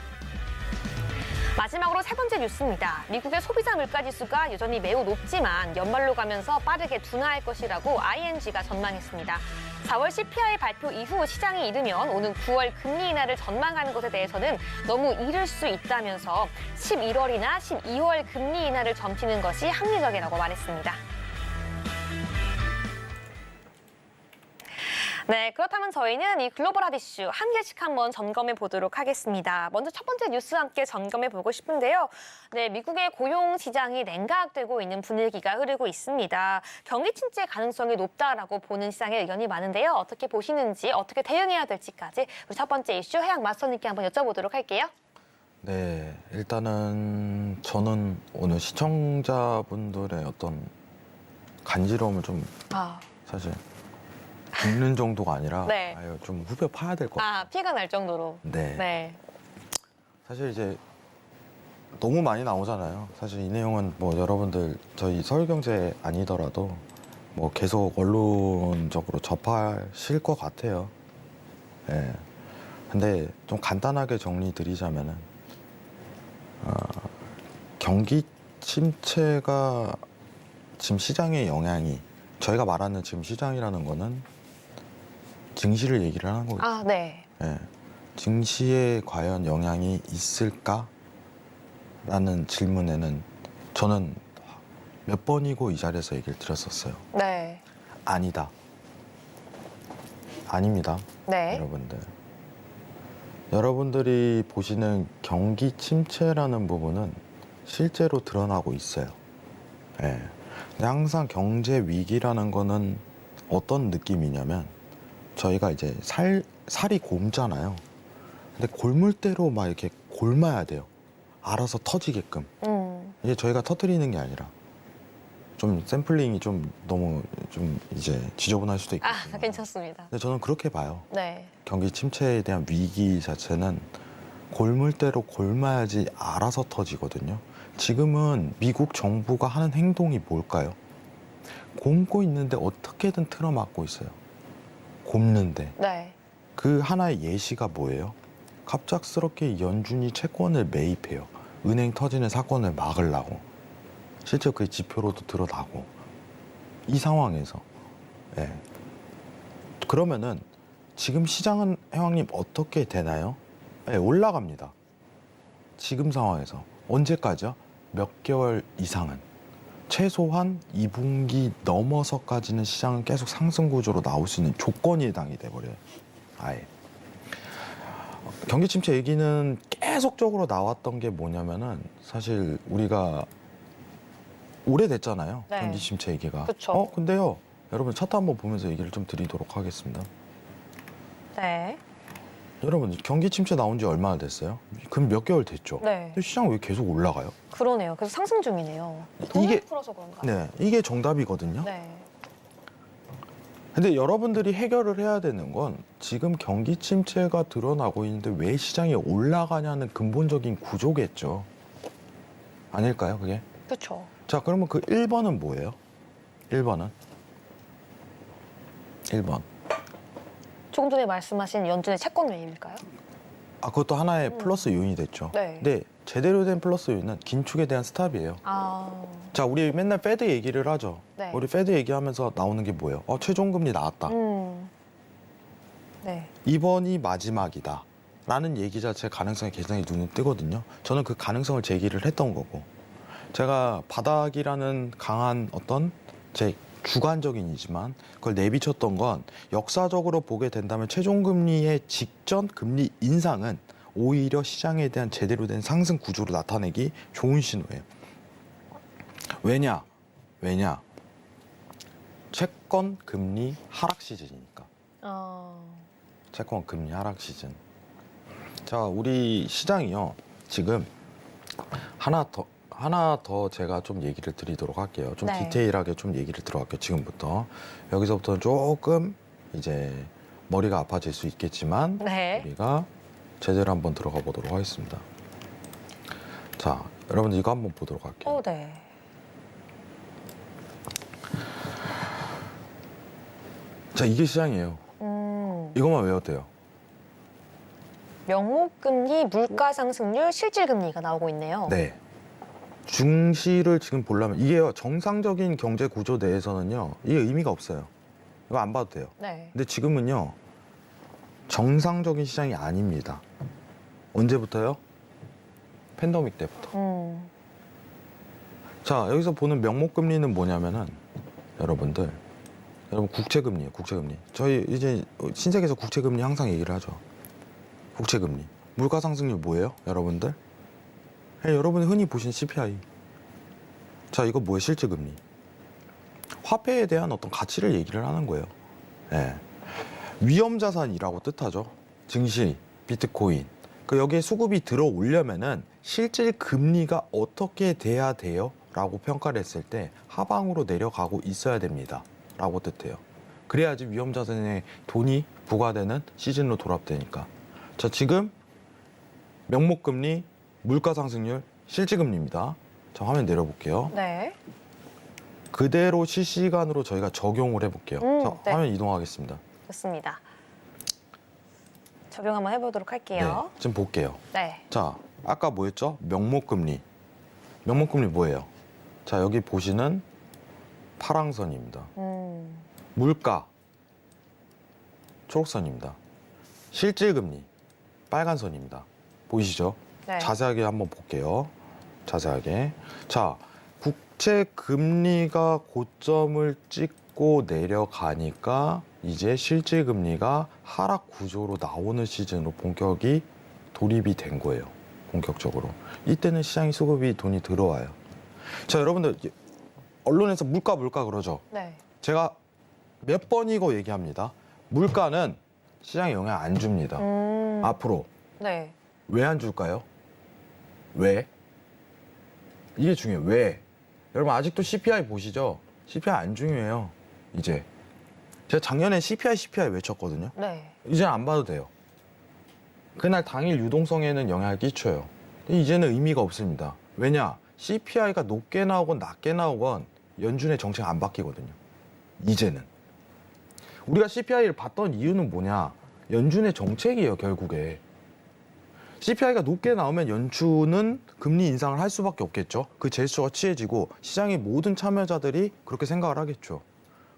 마지막으로 세 번째 뉴스입니다. 미국의 소비자 물가지수가 여전히 매우 높지만 연말로 가면서 빠르게 둔화할 것이라고 ING가 전망했습니다. 4월 CPI 발표 이후 시장이 이르면 오는 9월 금리 인하를 전망하는 것에 대해서는 너무 이를 수 있다면서 11월이나 12월 금리 인하를 점치는 것이 합리적이라고 말했습니다. 네, 그렇다면 저희는 이 글로벌 핫 이슈 한 개씩 한번 점검해 보도록 하겠습니다. 먼저 첫 번째 뉴스 함께 점검해 보고 싶은데요. 네, 미국의 고용 시장이 냉각되고 있는 분위기가 흐르고 있습니다. 경기 침체 가능성이 높다라고 보는 시장의 의견이 많은데요. 어떻게 보시는지, 어떻게 대응해야 될지까지 우리 첫 번째 이슈 해양 마스터님께 한번 여쭤보도록 할게요. 네, 일단은 저는 오늘 시청자분들의 어떤 간지러움을 좀 사실 듣는 정도가 아니라 네. 아유, 좀 후벼 파야 될 것 같아요. 피가 날 정도로. 네. 네. 사실 이제 너무 많이 나오잖아요. 사실 이 내용은 뭐 여러분들 저희 서울경제 아니더라도 뭐 계속 언론적으로 접하실 것 같아요. 예. 근데 좀 간단하게 정리 드리자면은 경기 침체가 지금 시장의 영향이 저희가 말하는 지금 시장이라는 거는 증시를 얘기를 하는 거예요. 네. 예. 증시에 과연 영향이 있을까라는 질문에는 저는 몇 번이고 이 자리에서 얘기를 드렸었어요. 네. 아니다. 아닙니다. 네. 여러분들. 여러분들이 보시는 경기 침체라는 부분은 실제로 드러나고 있어요. 예. 근데 항상 경제 위기라는 거는 어떤 느낌이냐면 저희가 이제 살이 곪잖아요. 근데 곪을 막 이렇게 곪아야 돼요. 알아서 터지게끔. 이게 저희가 터뜨리는 게 아니라 좀 샘플링이 좀 너무 좀 이제 지저분할 수도 있겠지만 괜찮습니다. 근데 저는 그렇게 봐요. 네. 경기 침체에 대한 위기 자체는 곪을 대로 곪아야지 알아서 터지거든요. 지금은 미국 정부가 하는 행동이 뭘까요? 곪고 있는데 어떻게든 틀어막고 있어요. 곪는데. 네. 그 하나의 예시가 뭐예요? 갑작스럽게 연준이 채권을 매입해요. 은행 터지는 사건을 막으려고. 실제 그 지표로도 드러나고. 이 상황에서. 예. 그러면은 지금 시장은 회원님 어떻게 되나요? 예, 올라갑니다. 지금 상황에서. 언제까지요? 몇 개월 이상은. 최소한 2분기 넘어서까지는 시장은 계속 상승 구조로 나올 수 있는 조건이 해당이 돼버려요. 아예. 경기 침체 얘기는 계속적으로 나왔던 게 뭐냐면은 사실 우리가 오래됐잖아요. 네. 경기 침체 얘기가. 그쵸. 근데요. 여러분 차트 한번 보면서 얘기를 좀 드리도록 하겠습니다. 네. 여러분 경기 침체 나온 지 얼마나 됐어요? 그럼 몇 개월 됐죠? 네. 근데 시장 왜 계속 올라가요? 그러네요. 그래서 상승 중이네요. 이게- 돈을 풀어서 그런가요? 네, 이게 정답이거든요. 네. 근데 여러분들이 해결을 해야 되는 건 지금 경기 침체가 드러나고 있는데 왜 시장이 올라가냐는 근본적인 구조겠죠. 아닐까요, 그게? 그렇죠. 자, 그러면 그 1번은 뭐예요? 1번은? 1번. 조금 전에 말씀하신 연준의 채권 매입일까요? 아, 그것도 하나의 플러스 요인이 됐죠. 네. 근데 제대로 된 플러스 요인은 긴축에 대한 스탑이에요. 자, 우리 맨날 패드 얘기를 하죠. 네. 우리 패드 얘기하면서 나오는 게 뭐예요? 최종금리 나왔다. 네. 이번이 마지막이다. 라는 얘기 자체 가능성이 굉장히 눈에 뜨거든요. 저는 그 가능성을 제기를 했던 거고. 제가 바닥이라는 강한 어떤 제 주관적인이지만 그걸 내비쳤던 건 역사적으로 보게 된다면 최종금리의 직전 금리 인상은 오히려 시장에 대한 제대로 된 상승 구조로 나타내기 좋은 신호예요. 왜냐? 채권 금리 하락 시즌이니까. 채권 금리 하락 시즌. 자, 우리 시장이요. 지금 하나 더 제가 좀 얘기를 드리도록 할게요. 좀 네. 디테일하게 좀 얘기를 들어갈게요. 지금부터. 여기서부터는 조금 이제 머리가 아파질 수 있겠지만 네. 우리가 제대로 한번 들어가 보도록 하겠습니다. 자, 여러분들 이거 한번 보도록 할게요. 네. 자, 이게 시장이에요. 이것만 외워도 돼요. 명목금리, 물가상승률, 실질금리가 나오고 있네요. 네. 중시를 지금 보려면 이게요. 정상적인 경제 구조 내에서는요. 이게 의미가 없어요. 이거 안 봐도 돼요. 네. 근데 지금은요. 정상적인 시장이 아닙니다. 언제부터요? 팬데믹 때부터. 자, 여기서 보는 명목금리는 뭐냐면은 여러분 국채금리예요. 국채금리. 저희 이제 신세계에서 국채금리 항상 얘기를 하죠. 국채금리. 물가상승률 뭐예요? 여러분들? 여러분이 흔히 보시는 CPI. 자, 이거 뭐예요? 실질금리. 화폐에 대한 어떤 가치를 얘기를 하는 거예요. 예. 위험자산이라고 뜻하죠. 증시, 비트코인. 여기에 수급이 들어오려면은 실질 금리가 어떻게 돼야 돼요? 라고 평가를 했을 때 하방으로 내려가고 있어야 됩니다. 라고 뜻해요. 그래야지 위험자산에 돈이 부과되는 시즌으로 돌아되니까. 자, 지금 명목금리, 물가상승률, 실질금리입니다. 자, 화면 내려볼게요. 네. 그대로 실시간으로 저희가 적용을 해볼게요. 자, 네. 화면 이동하겠습니다. 좋습니다. 적용 한번 해보도록 할게요. 네, 지금 볼게요. 네. 자, 아까 뭐였죠? 명목금리. 명목금리 뭐예요? 자, 여기 보시는 파랑선입니다. 물가, 초록선입니다. 실질금리, 빨간선입니다. 보이시죠? 네. 자세하게 한번 볼게요. 자세하게. 자, 국채 금리가 고점을 찍고 내려가니까 이제 실질 금리가 하락 구조로 나오는 시즌으로 본격이 돌입이 된 거예요. 본격적으로. 이때는 시장이 수급이 돈이 들어와요. 자, 여러분들 언론에서 물가 그러죠. 네. 제가 몇 번이고 얘기합니다. 물가는 시장에 영향 안 줍니다. 앞으로. 네. 왜 안 줄까요? 왜? 이게 중요해요. 왜? 여러분 아직도 CPI 보시죠? CPI 안 중요해요. 이제. 제가 작년에 CPI 외쳤거든요. 네. 이제 안 봐도 돼요. 그날 당일 유동성에는 영향을 끼쳐요. 이제는 의미가 없습니다. 왜냐? CPI가 높게 나오건 낮게 나오건 연준의 정책 안 바뀌거든요. 이제는. 우리가 CPI를 봤던 이유는 뭐냐? 연준의 정책이에요, 결국에. CPI가 높게 나오면 연준은 금리 인상을 할 수밖에 없겠죠. 그 제스처가 취해지고 시장의 모든 참여자들이 그렇게 생각을 하겠죠.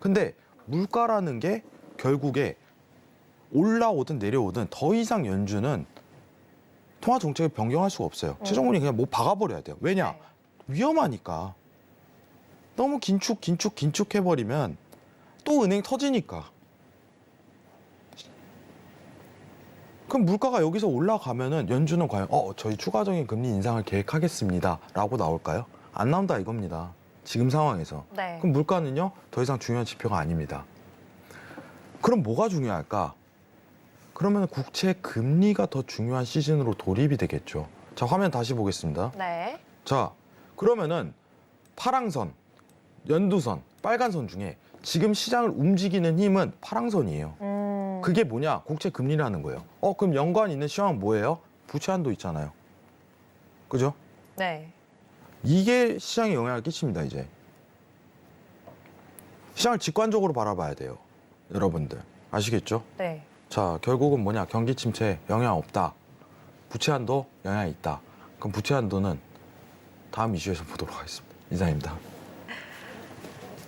근데 물가라는 게 결국에 올라오든 내려오든 더 이상 연준은 통화 정책을 변경할 수가 없어요. 최종훈이 그냥 뭐 박아버려야 돼요. 왜냐? 네. 위험하니까. 너무 긴축해버리면 또 은행 터지니까. 그럼 물가가 여기서 올라가면은 연준은 과연 저희 추가적인 금리 인상을 계획하겠습니다 라고 나올까요? 안 나온다 이겁니다. 지금 상황에서. 네. 그럼 물가는요 더 이상 중요한 지표가 아닙니다. 그럼 뭐가 중요할까? 그러면 국채 금리가 더 중요한 시즌으로 돌입이 되겠죠. 자, 화면 다시 보겠습니다. 네. 자, 그러면은 파랑선, 연두선, 빨간선 중에 지금 시장을 움직이는 힘은 파랑선이에요. 그게 뭐냐? 국채 금리라는 거예요. 그럼 연관 있는 시황은 뭐예요? 부채 한도 있잖아요. 그죠? 네. 이게 시장에 영향을 끼칩니다, 이제. 시장을 직관적으로 바라봐야 돼요. 여러분들. 아시겠죠? 네. 자, 결국은 뭐냐? 경기 침체 영향 없다. 부채 한도 영향이 있다. 그럼 부채 한도는 다음 이슈에서 보도록 하겠습니다. 이상입니다.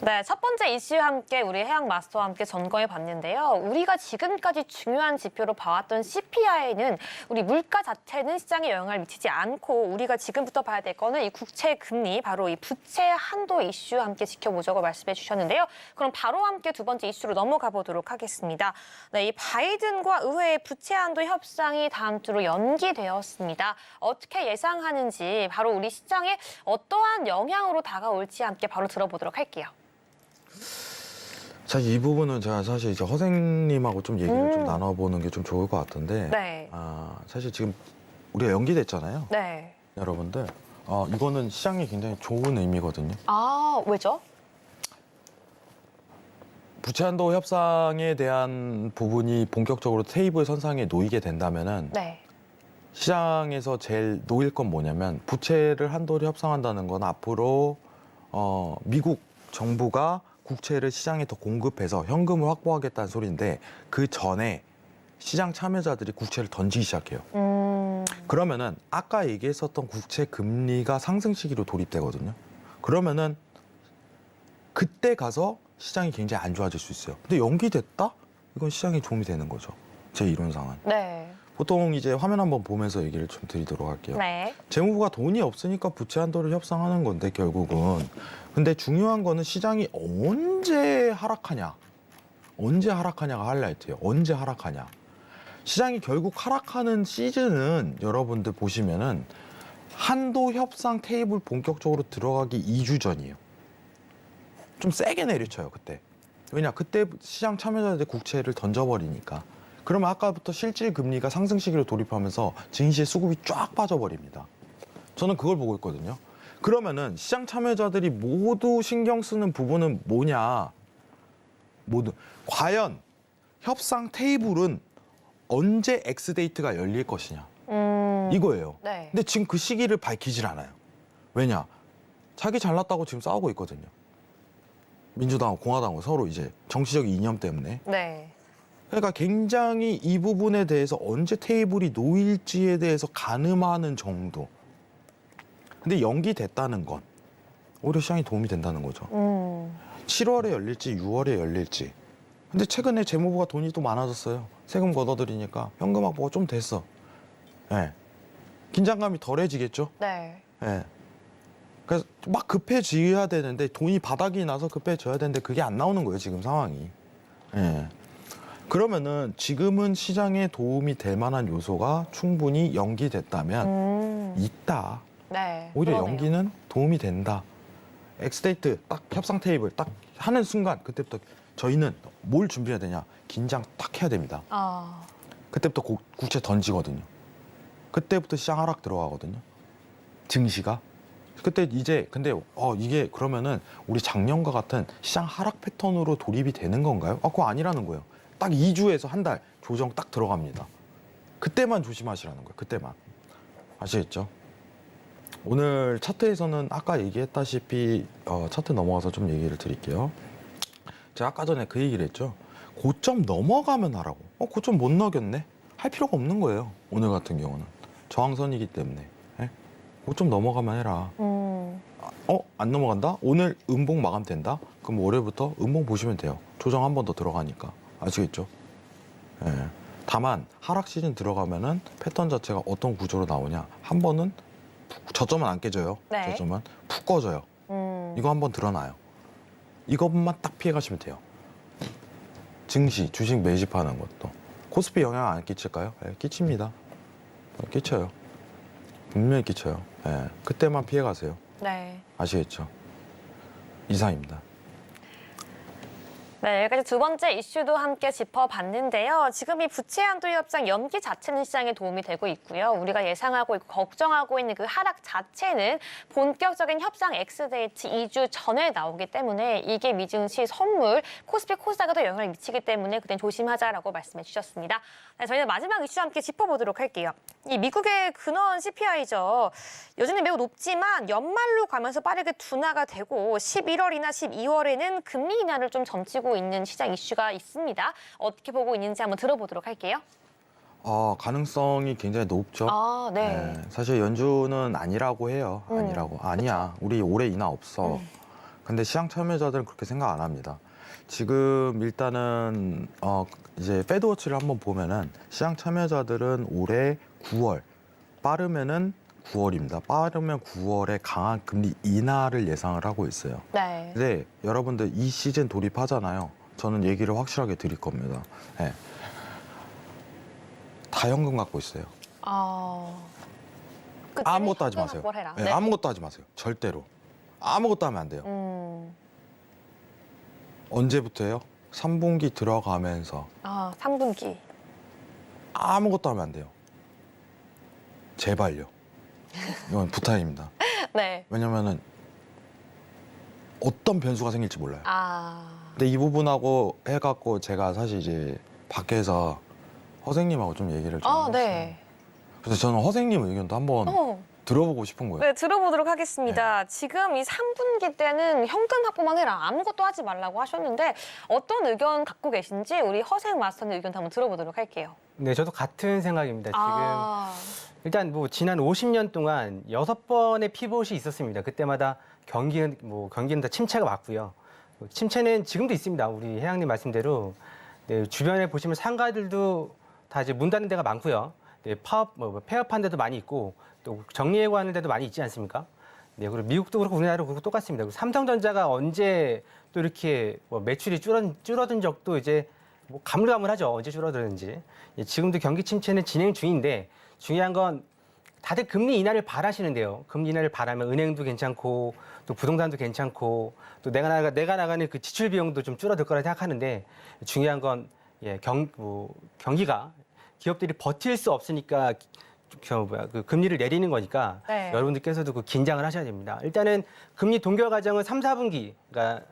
네, 첫 번째 이슈와 함께 우리 해양 마스터와 함께 점검해 봤는데요. 우리가 지금까지 중요한 지표로 봐왔던 CPI는 우리 물가 자체는 시장에 영향을 미치지 않고 우리가 지금부터 봐야 될 거는 이 국채 금리, 바로 이 부채 한도 이슈와 함께 지켜보자고 말씀해 주셨는데요. 그럼 바로 함께 두 번째 이슈로 넘어가 보도록 하겠습니다. 네, 이 바이든과 의회의 부채 한도 협상이 다음 주로 연기되었습니다. 어떻게 예상하는지 바로 우리 시장에 어떠한 영향으로 다가올지 함께 바로 들어보도록 할게요. 사실 이 부분은 제가 사실 이제 허생님하고 좀 얘기를 좀 나눠보는 게 좀 좋을 것 같은데, 네. 사실 지금 우리가 연기됐잖아요. 네. 여러분들, 이거는 시장에 굉장히 좋은 의미거든요. 아, 왜죠? 부채 한도 협상에 대한 부분이 본격적으로 테이블 선상에 놓이게 된다면은 네. 시장에서 제일 놓일 건 뭐냐면 부채를 한도를 협상한다는 건 앞으로 미국 정부가 국채를 시장에 더 공급해서 현금을 확보하겠다는 소리인데 그 전에 시장 참여자들이 국채를 던지기 시작해요. 그러면은 아까 얘기했었던 국채 금리가 상승 시기로 돌입되거든요. 그러면은 그때 가서 시장이 굉장히 안 좋아질 수 있어요. 근데 연기됐다? 이건 시장에 도움이 되는 거죠. 제 이론상은. 네. 보통 이제 화면 한번 보면서 얘기를 좀 드리도록 할게요. 네. 재무부가 돈이 없으니까 부채 한도를 협상하는 건데 결국은. 근데 중요한 거는 시장이 언제 하락하냐. 언제 하락하냐가 하이라이트예요. 언제 하락하냐. 시장이 결국 하락하는 시즌은 여러분들 보시면은 한도 협상 테이블 본격적으로 들어가기 2주 전이에요. 좀 세게 내리쳐요, 그때. 왜냐, 그때 시장 참여자들 국채를 던져버리니까. 그러면 아까부터 실질 금리가 상승 시기로 돌입하면서 증시의 수급이 쫙 빠져버립니다. 저는 그걸 보고 있거든요. 그러면은 시장 참여자들이 모두 신경 쓰는 부분은 뭐냐? 모두 과연 협상 테이블은 언제 엑스데이트가 열릴 것이냐? 이거예요. 네. 근데 지금 그 시기를 밝히질 않아요. 왜냐? 자기 잘났다고 지금 싸우고 있거든요. 민주당하고 공화당하고 서로 이제 정치적 이념 때문에. 네. 그러니까 굉장히 이 부분에 대해서 언제 테이블이 놓일지에 대해서 가늠하는 정도. 근데 연기됐다는 건 오히려 시장에 도움이 된다는 거죠. 7월에 열릴지 6월에 열릴지. 근데 최근에 재무부가 돈이 또 많아졌어요. 세금 걷어들이니까 현금 확보가 좀 됐어. 예. 긴장감이 덜해지겠죠. 네. 예. 그래서 막 급해져야 되는데 돈이 바닥이 나서 급해져야 되는데 그게 안 나오는 거예요, 지금 상황이. 예. 그러면은 지금은 시장에 도움이 될 만한 요소가 충분히 연기됐다면 있다. 네. 오히려 그러네요. 연기는 도움이 된다. 엑스데이트 딱 협상 테이블 딱 하는 순간 그때부터 저희는 뭘 준비해야 되냐? 긴장 딱 해야 됩니다. 아. 그때부터 국채 던지거든요. 그때부터 시장 하락 들어가거든요. 증시가. 그때 이제 근데 이게 그러면은 우리 작년과 같은 시장 하락 패턴으로 돌입이 되는 건가요? 그거 아니라는 거예요. 딱 2주에서 한 달 조정 딱 들어갑니다. 그때만 조심하시라는 거예요. 그때만. 아시겠죠? 오늘 차트에서는 아까 얘기했다시피 차트 넘어가서 좀 얘기를 드릴게요. 제가 아까 전에 그 얘기를 했죠. 고점 넘어가면 하라고. 고점 못 넘겼네. 할 필요가 없는 거예요. 오늘 같은 경우는. 저항선이기 때문에. 예? 고점 넘어가면 해라. 안 넘어간다? 오늘 음봉 마감된다? 그럼 월요일부터 음봉 보시면 돼요. 조정 한 번 더 들어가니까. 아시겠죠? 예. 다만 하락 시즌 들어가면은 패턴 자체가 어떤 구조로 나오냐. 한 번은 저점은 안 깨져요. 네. 저점은 푹 꺼져요. 이거 한번 드러나요. 이것만 딱 피해 가시면 돼요. 증시, 주식 매집하는 것도. 코스피 영향 안 끼칠까요? 예, 끼칩니다. 끼쳐요. 분명히 끼쳐요. 예, 그때만 피해 가세요. 네. 아시겠죠? 이상입니다. 네, 여기까지 두 번째 이슈도 함께 짚어봤는데요. 지금 이 부채 한도 협상 연기 자체는 시장에 도움이 되고 있고요. 우리가 예상하고 있고 걱정하고 있는 그 하락 자체는 본격적인 협상 엑스데이트 2주 전에 나오기 때문에 이게 미증시, 선물, 코스피, 코스닥에도 영향을 미치기 때문에 그땐 조심하자라고 말씀해 주셨습니다. 네, 저희는 마지막 이슈 함께 짚어보도록 할게요. 이 미국의 근원 CPI죠. 여전히 매우 높지만 연말로 가면서 빠르게 둔화가 되고 11월이나 12월에는 금리 인하를 좀 점치고 있는 시장 이슈가 있습니다. 어떻게 보고 있는지 한번 들어보도록 할게요. 가능성이 굉장히 높죠. 아, 네. 네, 사실 연준은 아니라고 해요. 아니라고. 아니야. 우리 올해 인하 없어. 근데 시장 참여자들은 그렇게 생각 안 합니다. 지금 일단은 이제 패드워치를 한번 보면은 시장 참여자들은 올해 9월 빠르면은 9월입니다. 빠르면 9월에 강한 금리 인하를 예상을 하고 있어요. 네. 근데 여러분들 이 시즌 돌입하잖아요. 저는 얘기를 확실하게 드릴 겁니다. 네. 다 현금 갖고 있어요. 그때는 아무것도 하지 현금 마세요. 확보를 해라. 네, 네. 아무것도 하지 마세요. 절대로. 아무것도 하면 안 돼요. 언제부터예요? 3분기 들어가면서 3분기. 아무것도 하면 안 돼요. 제발요. 이건 부탁입니다. 네. 왜냐면은 어떤 변수가 생길지 몰라요. 아. 근데 이 부분하고 해갖고 제가 사실 이제 밖에서 선생님하고 좀 얘기를 좀 했어요. 네. 그래서 저는 허생님 의견도 한번 들어보고 싶은 거예요. 네, 들어보도록 하겠습니다. 지금 이 3분기 때는 현금 확보만 해라. 아무것도 하지 말라고 하셨는데 어떤 의견 갖고 계신지 우리 허생 마스터님 의견도 한번 들어보도록 할게요. 네, 저도 같은 생각입니다. 지금 아, 일단 뭐 지난 50년 동안 6번의 피봇이 있었습니다. 그때마다 경기는 다 침체가 왔고요. 침체는 지금도 있습니다. 우리 회장님 말씀대로 네, 주변에 보시면 상가들도 다 이제 문 닫는 데가 많고요. 네, 폐업한 데도 많이 있고 또 정리해고하는 데도 많이 있지 않습니까? 네, 그리고 미국도 그렇고 우리나라도 그렇고 똑같습니다. 그리고 삼성전자가 언제 또 이렇게 뭐 매출이 줄어든 적도 이제 뭐 가물가물하죠. 언제 줄어드는지. 예, 지금도 경기 침체는 진행 중인데 중요한 건 다들 금리 인하를 바라시는데요. 금리 인하를 바라면 은행도 괜찮고 또 부동산도 괜찮고 또 내가 나가는 그 지출 비용도 좀 줄어들 거라 생각하는데 중요한 건 경기가 기업들이 버틸 수 없으니까 그 금리를 내리는 거니까 네. 여러분들께서도 그 긴장을 하셔야 됩니다. 일단은 금리 동결 과정은 3, 4분기, 그러니까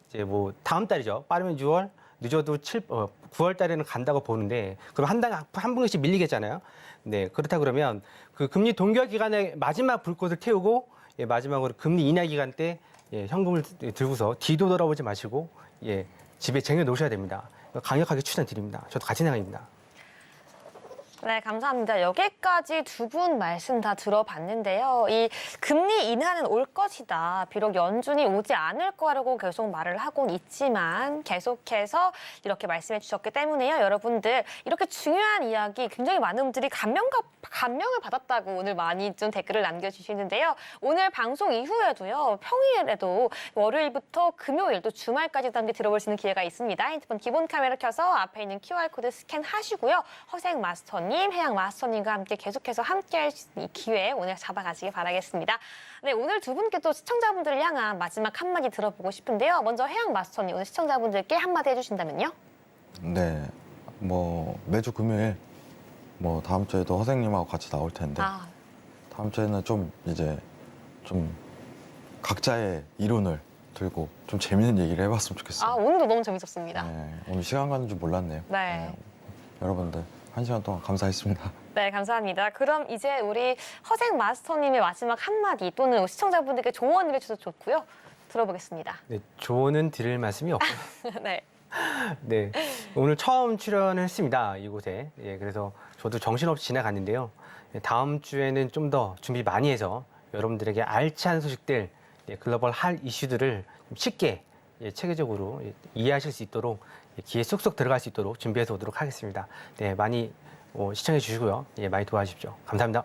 이제 뭐 다음 달이죠. 빠르면 6월, 늦어도 9월 달에는 간다고 보는데 그럼 한 분기씩 밀리겠잖아요. 네, 그렇다 그러면 그 금리 동결 기간에 마지막 불꽃을 태우고 마지막으로 금리 인하 기간 때 현금을 들고서 뒤도 돌아보지 마시고 집에 쟁여 놓으셔야 됩니다. 강력하게 추천드립니다. 저도 같은 생각입니다. 네, 감사합니다. 여기까지 두 분 말씀 다 들어봤는데요. 이 금리 인하는 올 것이다. 비록 연준이 오지 않을 거라고 계속 말을 하곤 있지만 계속해서 이렇게 말씀해 주셨기 때문에요. 여러분들 이렇게 중요한 이야기 굉장히 많은 분들이 감명을 받았다고 오늘 많이 좀 댓글을 남겨주시는데요. 오늘 방송 이후에도요. 평일에도 월요일부터 금요일 또 주말까지도 함께 들어볼 수 있는 기회가 있습니다. 핸드폰 기본 카메라 켜서 앞에 있는 QR코드 스캔하시고요. 허생 마스터님, 해양 마스터님과 함께 계속해서 함께할 이 기회 오늘 잡아가시기 바라겠습니다. 네, 오늘 두 분께 또 시청자분들을 향한 마지막 한마디 들어보고 싶은데요. 먼저 해양 마스터님, 오늘 시청자분들께 한마디 해주신다면요? 네, 뭐 매주 금요일 뭐 다음 주에도 허생님하고 같이 나올 텐데 다음 주에는 좀 각자의 이론을 들고 좀 재밌는 얘기를 해봤으면 좋겠어요. 오늘도 너무 재밌었습니다. 네, 오늘 시간 가는 줄 몰랐네요. 네. 여러분들 1시간 동안 감사했습니다. 네, 감사합니다. 그럼 이제 우리 허생 마스터님의 마지막 한마디 또는 시청자분들께 조언을 해주셔도 좋고요. 들어보겠습니다. 네, 조언은 드릴 말씀이 없고요. 네. 네, 오늘 처음 출연을 했습니다. 이곳에. 그래서 저도 정신없이 지나갔는데요. 다음 주에는 좀 더 준비 많이 해서 여러분들에게 알찬 소식들, 글로벌 할 이슈들을 쉽게 체계적으로 이해하실 수 있도록 귀에 쏙쏙 들어갈 수 있도록 준비해서 오도록 하겠습니다. 네, 많이 시청해 주시고요. 많이 도와주십시오. 감사합니다.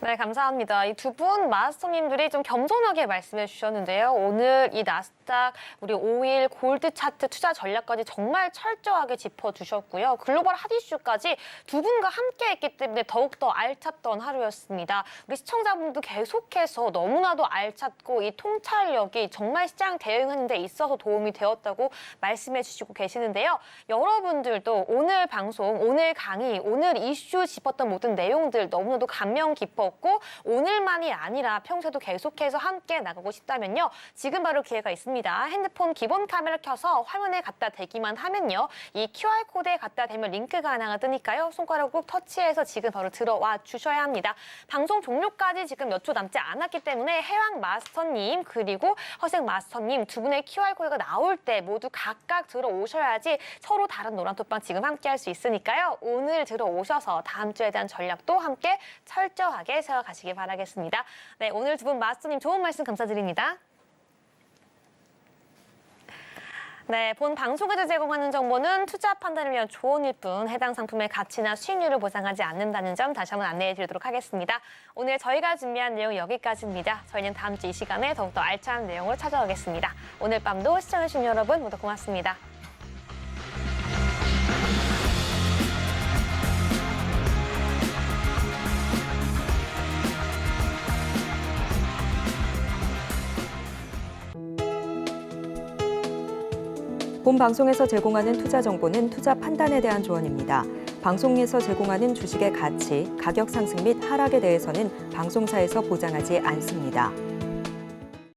네, 감사합니다. 이 두 분 마스터님들이 좀 겸손하게 말씀해 주셨는데요. 오늘 이 나스닥 우리 5일 골드 차트 투자 전략까지 정말 철저하게 짚어주셨고요. 글로벌 핫 이슈까지 두 분과 함께 했기 때문에 더욱더 알찼던 하루였습니다. 우리 시청자분도 계속해서 너무나도 알찼고 이 통찰력이 정말 시장 대응하는 데 있어서 도움이 되었다고 말씀해 주시고 계시는데요. 여러분들도 오늘 방송, 오늘 강의, 오늘 이슈 짚었던 모든 내용들 너무나도 감명 깊었고 오늘만이 아니라 평소에도 계속해서 함께 나가고 싶다면요. 지금 바로 기회가 있습니다. 핸드폰 기본 카메라 켜서 화면에 갖다 대기만 하면요. 이 QR코드에 갖다 대면 링크가 하나가 뜨니까요. 손가락 꼭 터치해서 지금 바로 들어와 주셔야 합니다. 방송 종료까지 지금 몇 초 남지 않았기 때문에 해왕 마스터님 그리고 허생 마스터님 두 분의 QR코드가 나올 때 모두 각각 들어오셔야지 서로 다른 노란톡방 지금 함께 할 수 있으니까요. 오늘 들어오셔서 다음 주에 대한 전략도 함께 철저하게 세워가시기 바라겠습니다. 네, 오늘 두 분 마스터님 좋은 말씀 감사드립니다. 네, 본 방송에서 제공하는 정보는 투자 판단을 위한 조언일 뿐 해당 상품의 가치나 수익률을 보상하지 않는다는 점 다시 한번 안내해 드리도록 하겠습니다. 오늘 저희가 준비한 내용 여기까지입니다. 저희는 다음 주 이 시간에 더욱더 알찬 내용으로 찾아오겠습니다. 오늘 밤도 시청해주신 여러분 모두 고맙습니다. 본 방송에서 제공하는 투자 정보는 투자 판단에 대한 조언입니다. 방송에서 제공하는 주식의 가치, 가격 상승 및 하락에 대해서는 방송사에서 보장하지 않습니다.